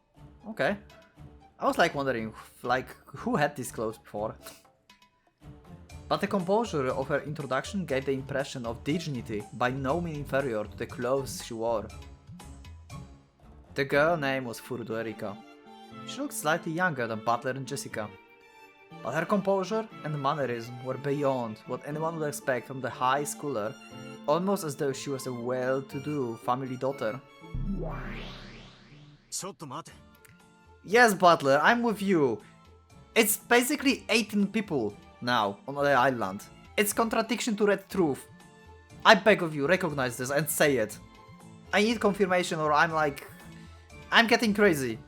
A: Okay. I was like wondering, like, who had these clothes before? But the composure of her introduction gave the impression of dignity, by no means inferior to the clothes she wore. The girl name was Furudo Erika. She looked slightly younger than Butler and Jessica. But her composure and mannerism were beyond what anyone would expect from the high schooler, almost as though she was a well-to-do family daughter. Yes, Butler, I'm with you. It's basically 18 people now on the island. It's contradiction to Red Truth. I beg of you, recognize this and say it. I need confirmation or I'm getting crazy.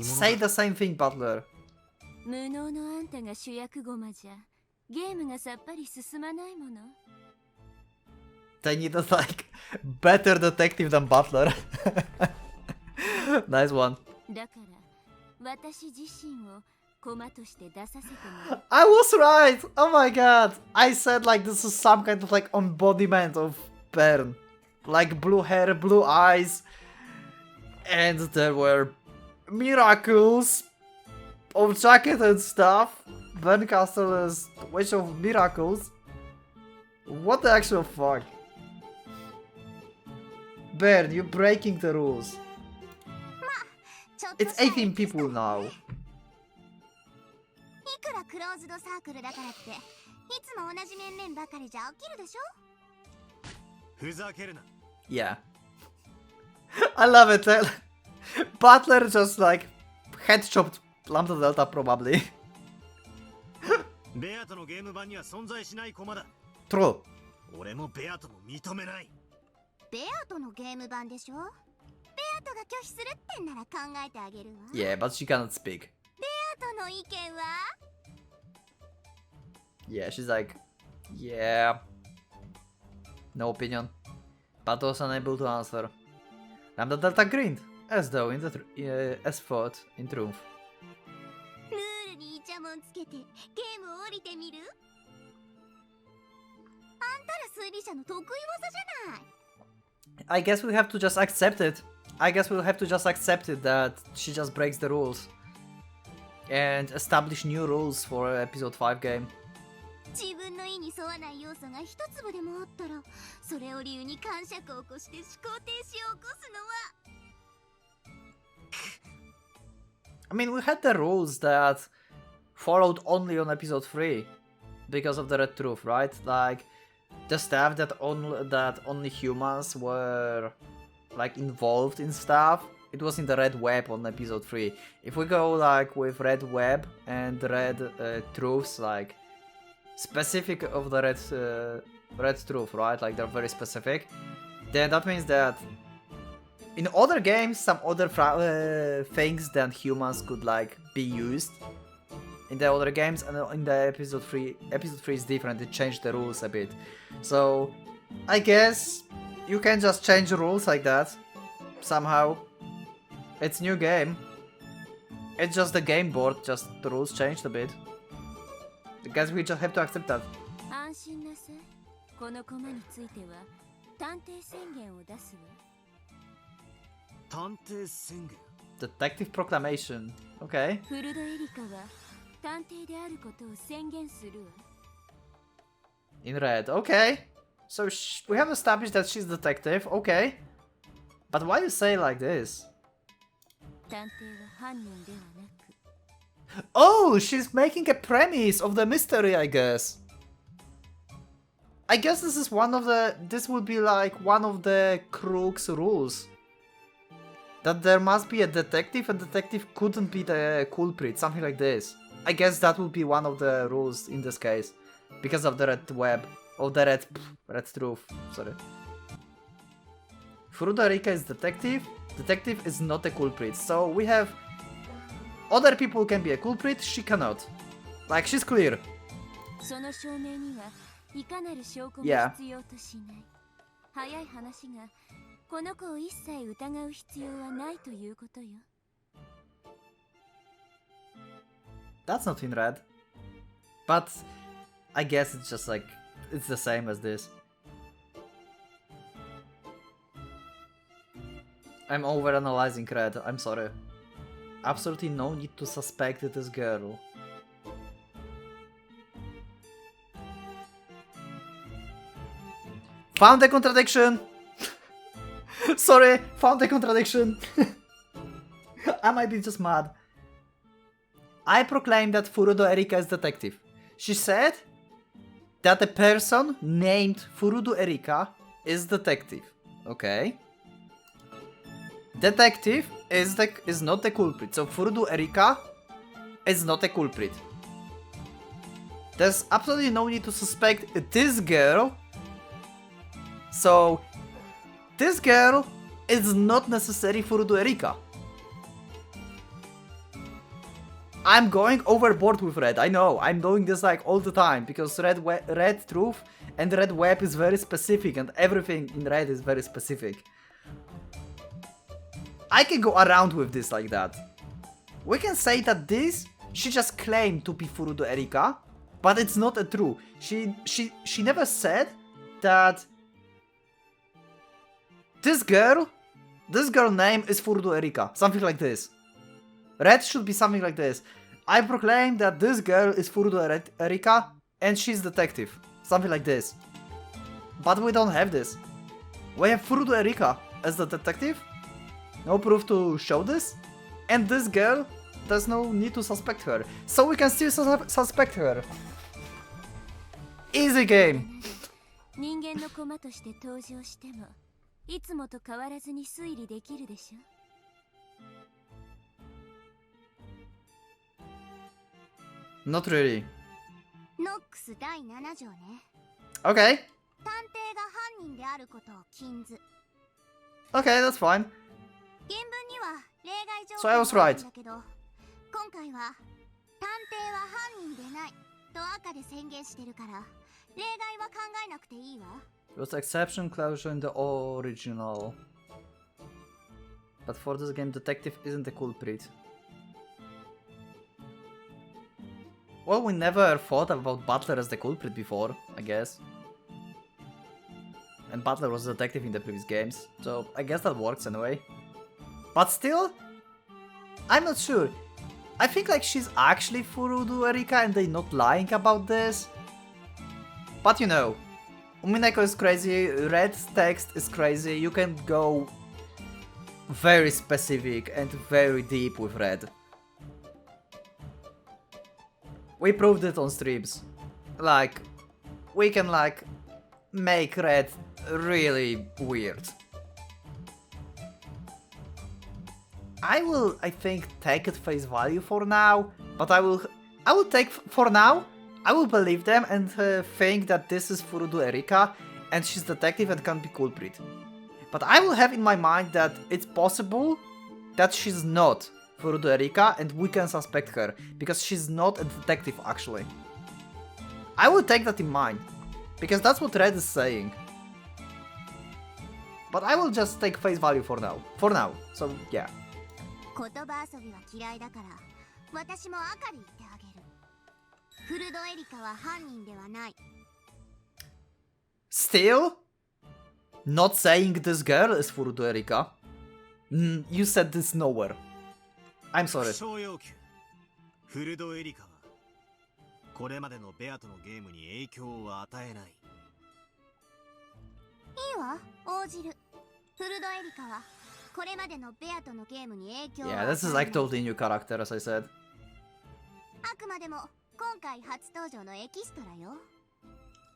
A: Say the same thing, Butler.
H: 無能のあんたが主役駒じゃゲームがさっぱり進まないもの。
A: They need a better detective than Butler. Nice one.
H: だから私自身を駒として出させてもらう。
A: I was right! Oh my god! I said this is some kind of embodiment of Bern. Like blue hair, blue eyes. And there were miracles of jacket and stuff. Bern Castle is Witch of Miracles. What the actual fuck? Bern, you're breaking the rules. It's 18 people now.
C: いくらクローズドサークルだからっていつも同じ面々ばかりじゃ飽きるでしょ。
E: ふざけるな。
A: Yeah. I love it. Butler just head chopped Lambda Delta probably.
E: ベアトのゲーム版には存在しない駒だ。
A: True.
E: 俺もベアトも認めない。
C: ベアトのゲーム版でしょ。ベアトが拒否するってんなら考えてあげるわ。
A: Yeah, but she cannot speak.
C: ベアトの意見は
A: Yeah, she's yeah. No opinion. But was unable to answer. Lambda Delta grinned, as though as thought in truth.
C: ルールにイチャモンつけてゲームを降りてみる？あんたら推理者の得意技じゃない。
A: I guess we have to just accept it. I guess we'll have to just accept it that she just breaks the rules. And establish new rules for an episode 5 game.
C: 自分の意に沿わない要素が一粒でもあったらそれを理由に感触を起こして思考停止を起こすのは
A: I mean, we had the rules that followed only on episode 3 because of the Red Truth, right? The stuff that only humans were involved in stuff. It was in the Red Web on episode 3. If we go with Red Web and Red Truths, specific of the Red Truth, right? They're very specific. Then that means that in other games, some other things than humans could be used in the other games, and in the episode 3 is different. It changed the rules a bit. So I guess you can just change the rules like that somehow. It's new game. It's just the game board, just the rules changed a bit. I guess we just have to accept that.
H: 安心なさい。この駒については探偵宣言を出すわ。
E: 探偵宣言
A: Detective Proclamation. Okay.
H: フルドエリカは探偵であることを宣言するわ。
A: In red. Okay. So we have established that she's detective. Okay. But why you say like this?
H: 探偵は犯人ではなく。
A: Oh, she's making a premise of the mystery, I guess. I guess this will be one of the Crook's rules. that there must be a detective and detective couldn't be the culprit, something like this. I guess that would be one of the rules in this case. Because of the red web. Or the red truth, sorry. Furudo Erika is detective. Detective is not a culprit. So we have... Other people can be a culprit, she cannot. Like, she's clear. Yeah.
C: 早い話がこの子を一切疑う必要はないということよ。
A: That's not in red. But I guess it's just like it's the same as this. I'm overanalyzing red, I'm sorry. Absolutely no need to suspect this girl. Found a contradiction! Sorry, found a contradiction. I might be just mad. I proclaim that Furudo Erika is detective. She said that a person named Furudo Erika is detective. Okay. Detective is not the culprit, so Furudo Erika is not a culprit. There's absolutely no need to suspect this girl. So this girl is not necessarily Furudo Erika. I'm going overboard with red, I know, I'm doing this like all the time, because red truth and red web is very specific and everything in red is very specific. I can go around with this like that. We can say that this, she just claimed to be Furudo Erika, but it's not a true. She never said that this girl name is Furudo Erika, something like this. Red should be something like this. I proclaim that this girl is Furudo Erika and she's detective. Something like this. But we don't have this. We have Furudo Erika as the detective. No proof to show this. And this girl, there's no need to suspect her. So we can still suspect her. Easy game.
C: 人間の駒として登場してもいつもと変わらずに推理できるでしょ。
A: Not really.
C: ノックス第7条ね。
A: Okay.
C: 探偵が犯人であることを禁ず。
A: Okay, that's fine.
C: 原文には例外条
A: So I was
C: 項がある
A: right.
C: んだけど、今回は探偵は犯人でないと赤で宣言してるから、例外は考えなくていいわ。
A: It was exception closure in the original. But for this game, detective isn't the culprit. Well, we never thought about Butler as the culprit before, I guess. And Butler was a detective in the previous games, so I guess that works anyway. But still, I'm not sure. I think like she's actually Furudo Erika and they're not lying about this. But you know, Umineko is crazy, red text is crazy, you can go very specific and very deep with red. We proved it on streams. Like, we can like make red really weird. I will, I think, take it face value for now, but I will take, for now, I will believe them and think that this is Furudo Erika and she's detective and can't be culprit. But I will have in my mind that it's possible that she's not Furudo Erika and we can suspect her, because she's not a detective actually. I will take that in mind, because that's what Red is saying. But I will just take face value for now. For now, so yeah.
C: 言葉遊びは嫌いだから私も赤で言ってあげる。フルドエリカは犯人ではない。
A: Still? Not saying this girl is Furudo Erika? You said this nowhere. I'm sorry.
E: 小要求フルドエリカはこれまでのベアとのゲームに影響を与えない。
C: いいわ、応じる。フルドエリカはこれまでのベアとのゲームに影響を与えない。
A: Yeah, this is like totally new character, as I said.
C: あくまでも今回初登場のエキストラよ。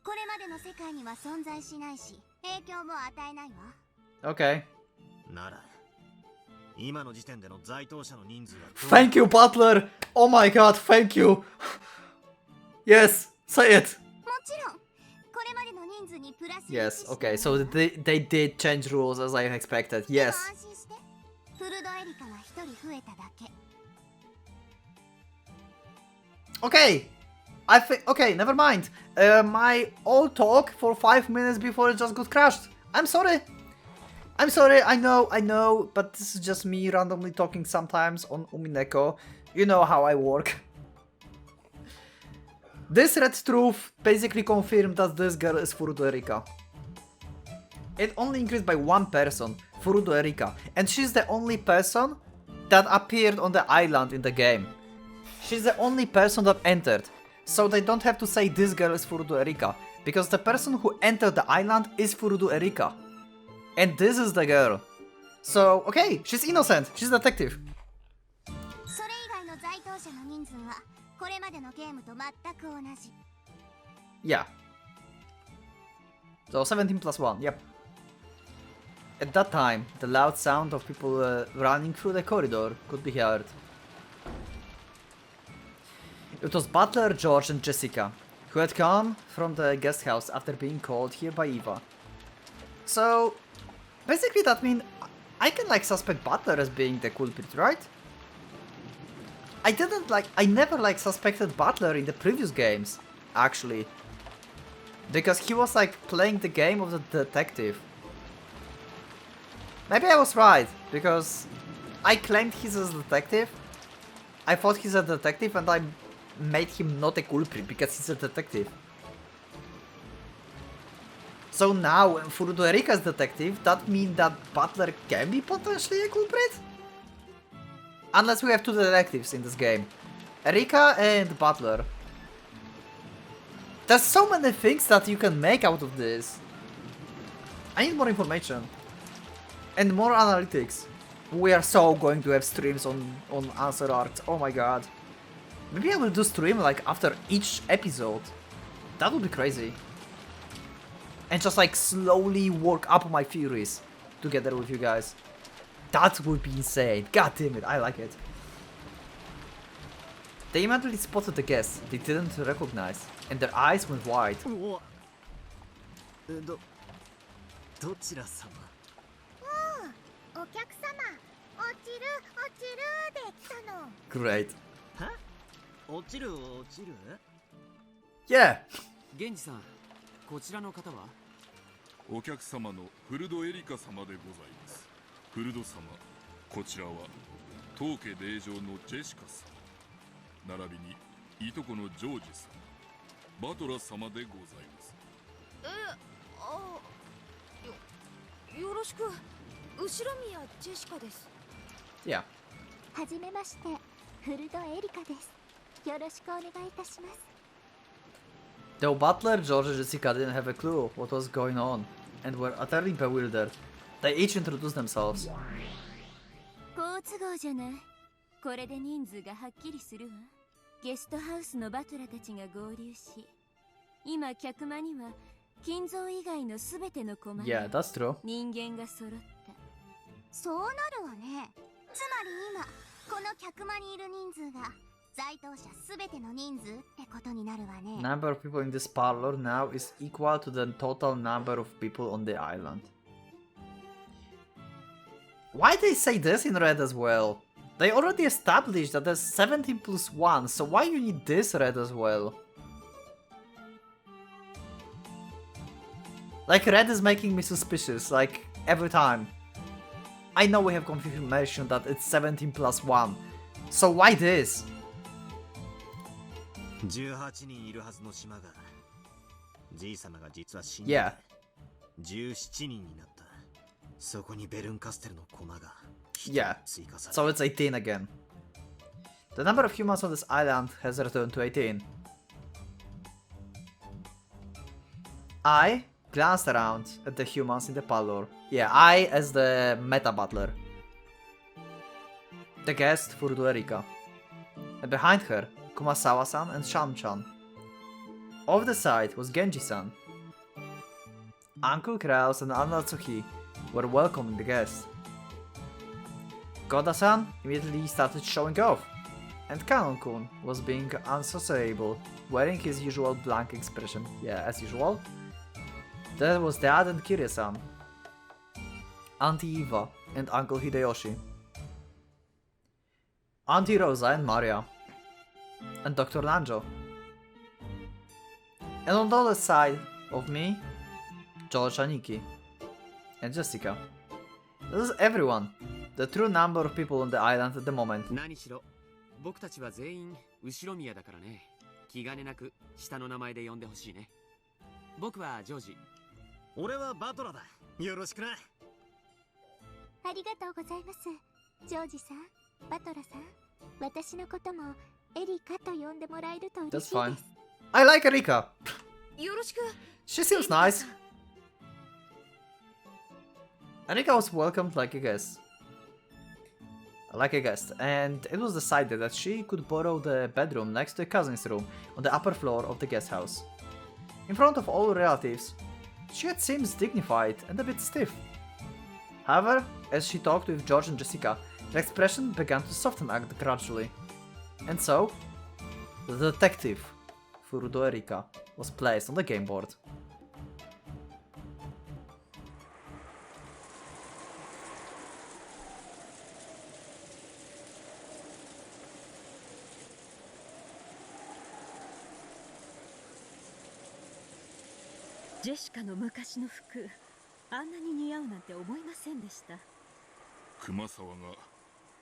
C: これまでの世界には存在しないし、影響も与えないわ。
A: Okay.
E: なら
B: Thank you, Butler! Oh my god, thank you! Yes, say it! Yes, okay, so they did change rules as I expected, yes. Okay, I think, okay, never mind. My old talk for 5 minutes before it just got crashed. I'm sorry. I'm sorry, I know, but this is just me randomly talking sometimes on Umineko. You know how I work. This red truth basically confirmed that this girl is Furuto Erika. It only increased by one person, Furuto Erika, and she's the only person that appeared on the island in the game. She's the only person that entered, so they don't have to say this girl is Furuto Erika, because the person who entered the island is Furuto Erika. And this is the girl. So, okay, she's innocent, she's a detective. Yeah. So 17 plus 1, yep. At that time, the loud sound of people running through the corridor could be heard. It was Butler, George and Jessica, who had come from the guest house after being called here by Eva. So, basically that means I can like suspect Butler as being the culprit, right? I never like suspected Butler in the previous games, actually. Because he was like playing the game of the detective. Maybe I was right, because I claimed he's a detective. I thought he's a detective and I made him not a culprit because he's a detective. So now when Furuto Erika is detective, that means that Butler can be potentially a culprit? Unless we have two detectives in this game. Erika and Butler. There's so many things that you can make out of this. I need more information. And more analytics. We are so going to have streams on answer arcs. Oh my god. Maybe I will do stream like after each episode. That would be crazy. And just like slowly work up my theories together with you guys. That would be insane. God damn it, I like it. They immediately spotted the guests they didn't recognize, and their eyes went wide. Great. Yeah.
P: 源氏さん、こちらの方は？
G: お客様のフルドエリカ様でございます。フルド様、こちらは当家令嬢のジェシカ様、並びにいとこのジョージさん、バトラ様でございます。
D: よろしく。後ろ宮ジェシカです。
B: Yeah.
C: はじめまして、フルドエリカです。よろしくお願いいたします。
B: Though Butler, George and Jessica didn't have a clue what was going on and were utterly bewildered, they each introduced themselves.
Q: 好都合じゃない。これで人数がはっきりするわ。ゲストハウスのバトラたちが合流し、今客間には金蔵以外のすべての駒や人間が揃った。
C: そうなるわね。つまり今この客間にいる人数が在当者すべての人数ってことになるわね。
B: Number of people in this parlor now is equal to the total number of people on the island. Why they say this in red as well? They already established that there's 17 plus 1, so why you need this red as well? Like red is making me suspicious, like every time. I know we have confirmation that it's 17 plus 1, so why this?
E: 18人いるはずの島がじい様が実は死んで17人になった。そこにベルンカステルの駒が
B: Yeah, so it's 18 again. The number of humans on this island has returned to 18. I glanced around at the humans in the parlor. Yeah, I as the meta butler. The guest, Furuto Erika. And behind her, Kumasawa-san and Sham-chan. Off the side was Genji-san. Uncle Kraus and Anna Tsuki were welcoming the guests. Goda-san immediately started showing off, and Kanon-kun was being unsociable, wearing his usual blank expression. Yeah, as usual. There was Dad and Kirie-san, Auntie Eva and Uncle Hideyoshi, Auntie Rosa and Maria, and Dr. Nanjo. And on the other side of me, George and Nikki, and Jessica. This is everyone. The true number of people on the island at the moment.
P: 何しろ僕たちは全員後ろ宮だからね。気兼ねなく下の名前で呼んでほしいね。僕はジョージ。
E: 俺はバトラだ。よろしくな。
C: ありがとうございます。ジョージさん、バトラさん、私のこともエリカと呼んでもらえると嬉しいです。
B: That's fine. I like Erika.
D: よろしく。
B: She seems nice. Erika was welcomed like a guest. And it was decided that she could borrow the bedroom next to a cousin's room on the upper floor of the guest house. In front of all relatives, she had seemed dignified and a bit stiff. However, as she talked with George and Jessica, her expression began to soften gradually. And so, the detective, Furudo Erika, was placed on the game board.
F: Jessica の昔の服、あんなに似合うなんて思いませんでした。
G: 熊沢が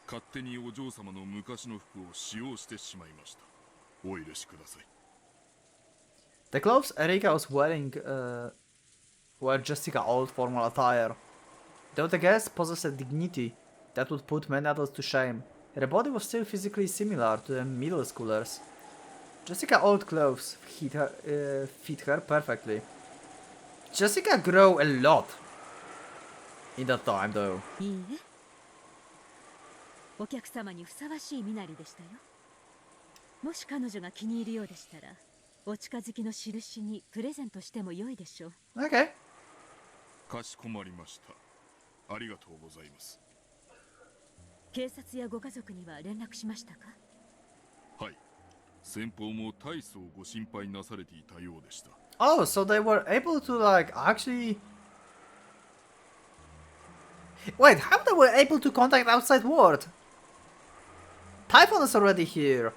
G: 勝手にお嬢様の昔の服を使用してしまいました。お許しください。
B: The clothes Erika was wearing were Jessica's old formal attire. Though the guest possessed a dignity that would put many others to shame, her body was still physically similar to the middle schoolers. Jessica's old clothes fit her perfectly. Jessica grew a lot in that time, though.
F: いいえ。お客様にふさわしい身なりでしたよ。もし彼女が気に入るようでしたら、お近づきの印にプレゼントしても良いでしょう。
B: Okay.
G: かしこまりました。ありがとうございます。
F: 警察やご家族には連絡しましたか？
G: はい。先方も大層ご心配なされていたようでした。
B: Oh, so they were able to like actually... Wait, how they were able to contact outside world? Typhon is already here.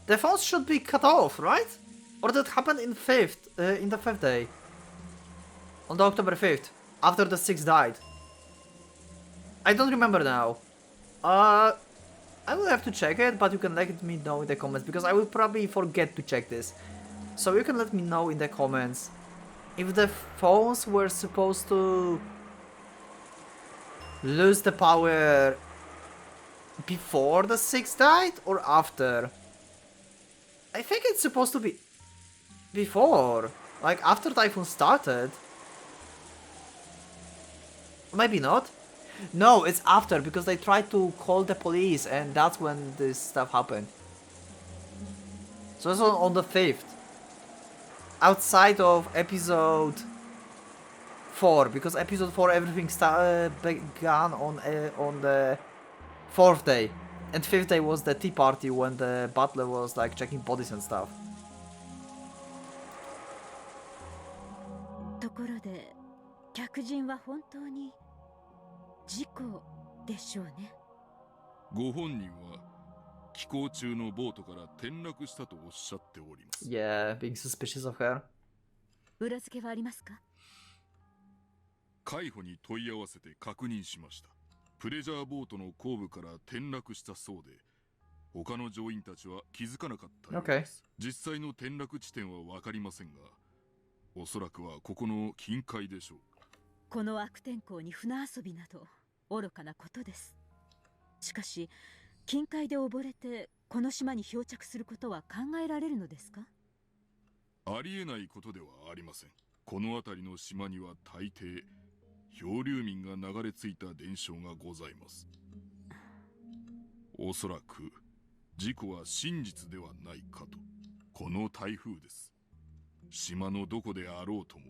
B: The phones should be cut off, right? Or that happened in the fifth day. On the October 5th, after the 6th died. I don't remember now. I will have to check it, but you can let me know in the comments, because I will probably forget to check this. So you can let me know in the comments if the phones were supposed to lose the power before the 6th died or after. I think it's supposed to be before, like after Typhoon started. Maybe not. No, it's after, because they tried to call the police and that's when this stuff happened. So it's on the 5th. Outside of episode 4, because episode 4 everything began on the 4th day. And 5th day was the tea party when the butler was like checking bodies and stuff.
F: ところで、客人は本当に事故でしょうね。
G: ご本人は寄港中のボートから転落したとおっしゃっております。
B: Yeah, being suspicious of her.
F: 裏付けはありますか？
G: 海保に問い合わせて確認しました。プレジャーボートの後部から転落したそうで、他の乗員たちは気づかなかったようです。実際の転落地点は分かりませんが、おそらくはここの近海でしょう。
F: この悪天候に船遊びなど愚かなことです。しかし、近海で溺れてこの島に漂着することは考えられるのですか？
G: ありえないことではありません。この辺りの島には大抵漂流民が流れ着いた伝承がございます。おそらく事故は真実ではないかと。この台風です。島のどこであろうとも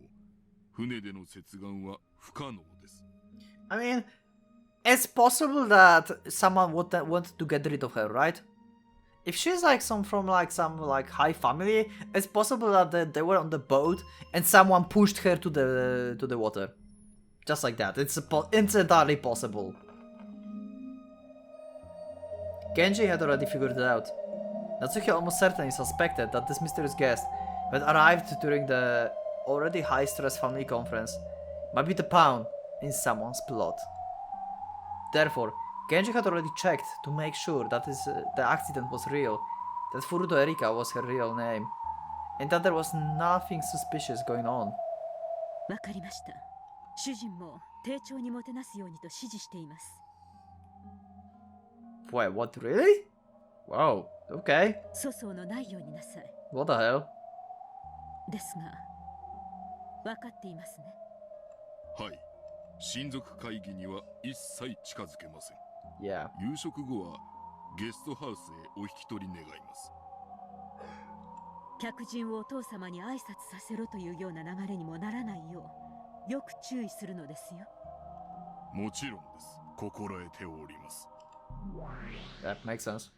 G: 船での接岸は不可能です。
B: I mean, It's possible that someone wanted to get rid of her, right? If she's like some high family, it's possible that they were on the boat and someone pushed her to the water. Just like that. It's entirely possible. Genji had already figured it out. Natsuki almost certainly suspected that this mysterious guest, who had arrived during the already high-stress family conference, might be the pawn in someone's plot. Therefore, Genji had already checked to make sure that the accident was real, that Furuto Erika was her real name, and that there was nothing suspicious going on.
F: わかりました。主人も丁重にもてなすようにと指示しています。
B: Wait, what, really? Wow, okay.
F: 粗相のないようになさい。
B: What the hell?
F: ですが、分かっていますね。
G: はい。親族会議には一切近づけません。
B: Yeah.
G: 夕食後はゲストハウスへお引き取り願います。
F: 客人をお父様に挨拶させろというような流れにもならないよう、よく注意するのですよ。
G: もちろんです。心得ております。
B: That makes sense.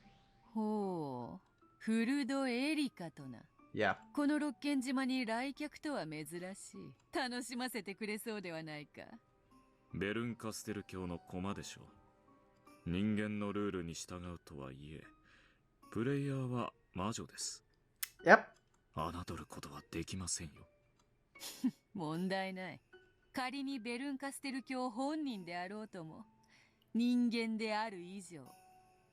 H: ほう、フルドエリカとな。
B: Yeah.
H: この六軒島に来客とは珍しい。楽しませてくれそうではないか。
I: ベルンカステル教の駒でしょう。人間のルールに従うとはいえ、プレイヤーは魔女です。
B: Yep.
I: 侮ることはできませんよ。
H: 問題ない。仮にベルンカステル教本人であろうとも、人間である以上、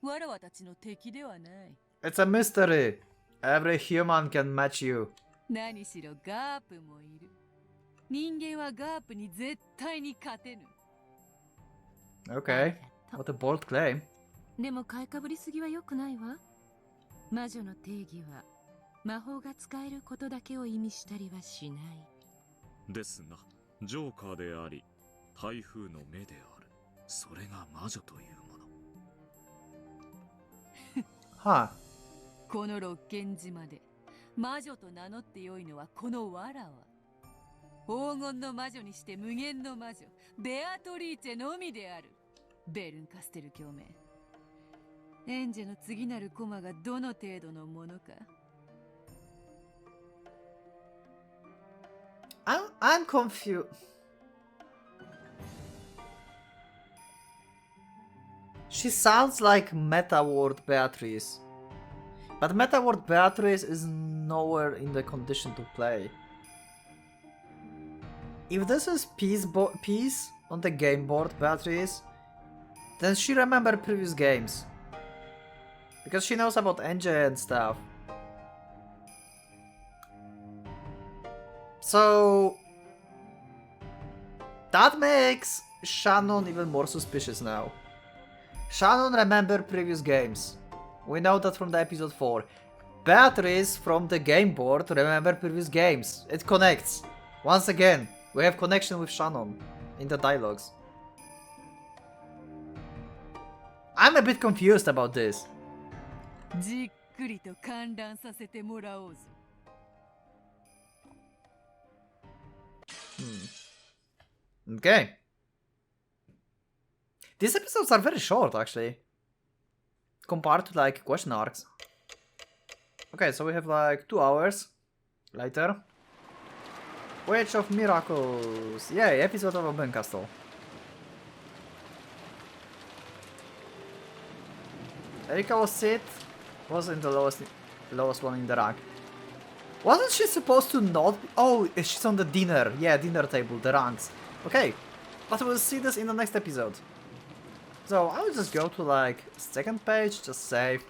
H: わらわたちの敵ではない。
B: It's a mystery. Every human can match you.
H: 何しろガープもいる。人間はガープに絶対に勝てぬ。
B: Okay. What a bold claim.
M: でも買いかぶりすぎは良くないわ。魔女の定義は魔法が使えることだけを意味したりはしない。
I: ですが、ジョーカーであり、台風の目である。それが魔女というもの。
B: はあ。
H: この六軒島で魔女と名乗ってよいのはこのわらわ。黄金の魔女にして無限の魔女、ベアトリーチェのみである。ベルンカステル教名。エンジェの次なるコマがどの程度のものか。
B: I'm confused. She sounds like Meta World Beatrice. But Meta World Beatrice is nowhere in the condition to play. If this is peace on the game board Beatrice, then she remembers previous games. Because she knows about NJ and stuff. So that makes Shannon even more suspicious now. Shannon remembers previous games. We know that from the episode 4. Beatrice from the game board remembers previous games. It connects. Once again, we have connection with Shannon in the dialogues. I'm a bit confused about this.
H: じっくりと観覧させてもらおうぞ。
B: Okay. These episodes are very short, actually. Compared to, like, question arcs. Okay, so we have, like, 2 hours later. Witch of Miracles! Yay, episode of Open Castle. Erika was in the lowest one in the rank. Wasn't she supposed to not be? Oh, she's on the dinner. Yeah, dinner table, the ranks. Okay, but we'll see this in the next episode. So I will just go to like second page, just save.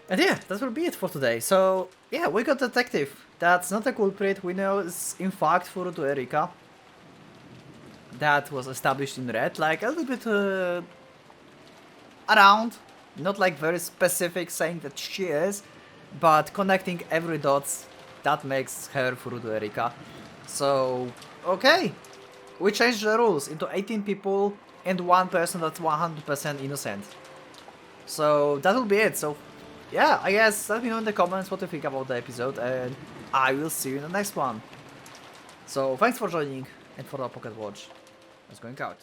B: And yeah, that will be it for today. So yeah, we got detective. That's not a culprit. We know it's in fact Furuto Erika. That was established in red, like a little bit around. Not like very specific saying that she is, but connecting every dots that makes her Furuto Erika. So okay, we changed the rules into 18 people and 1 person that's 100% innocent. So that will be it. So yeah, I guess let me know in the comments what you think about the episode, and I will see you in the next one. So thanks for joining and for the Pocket Watch. It's going out.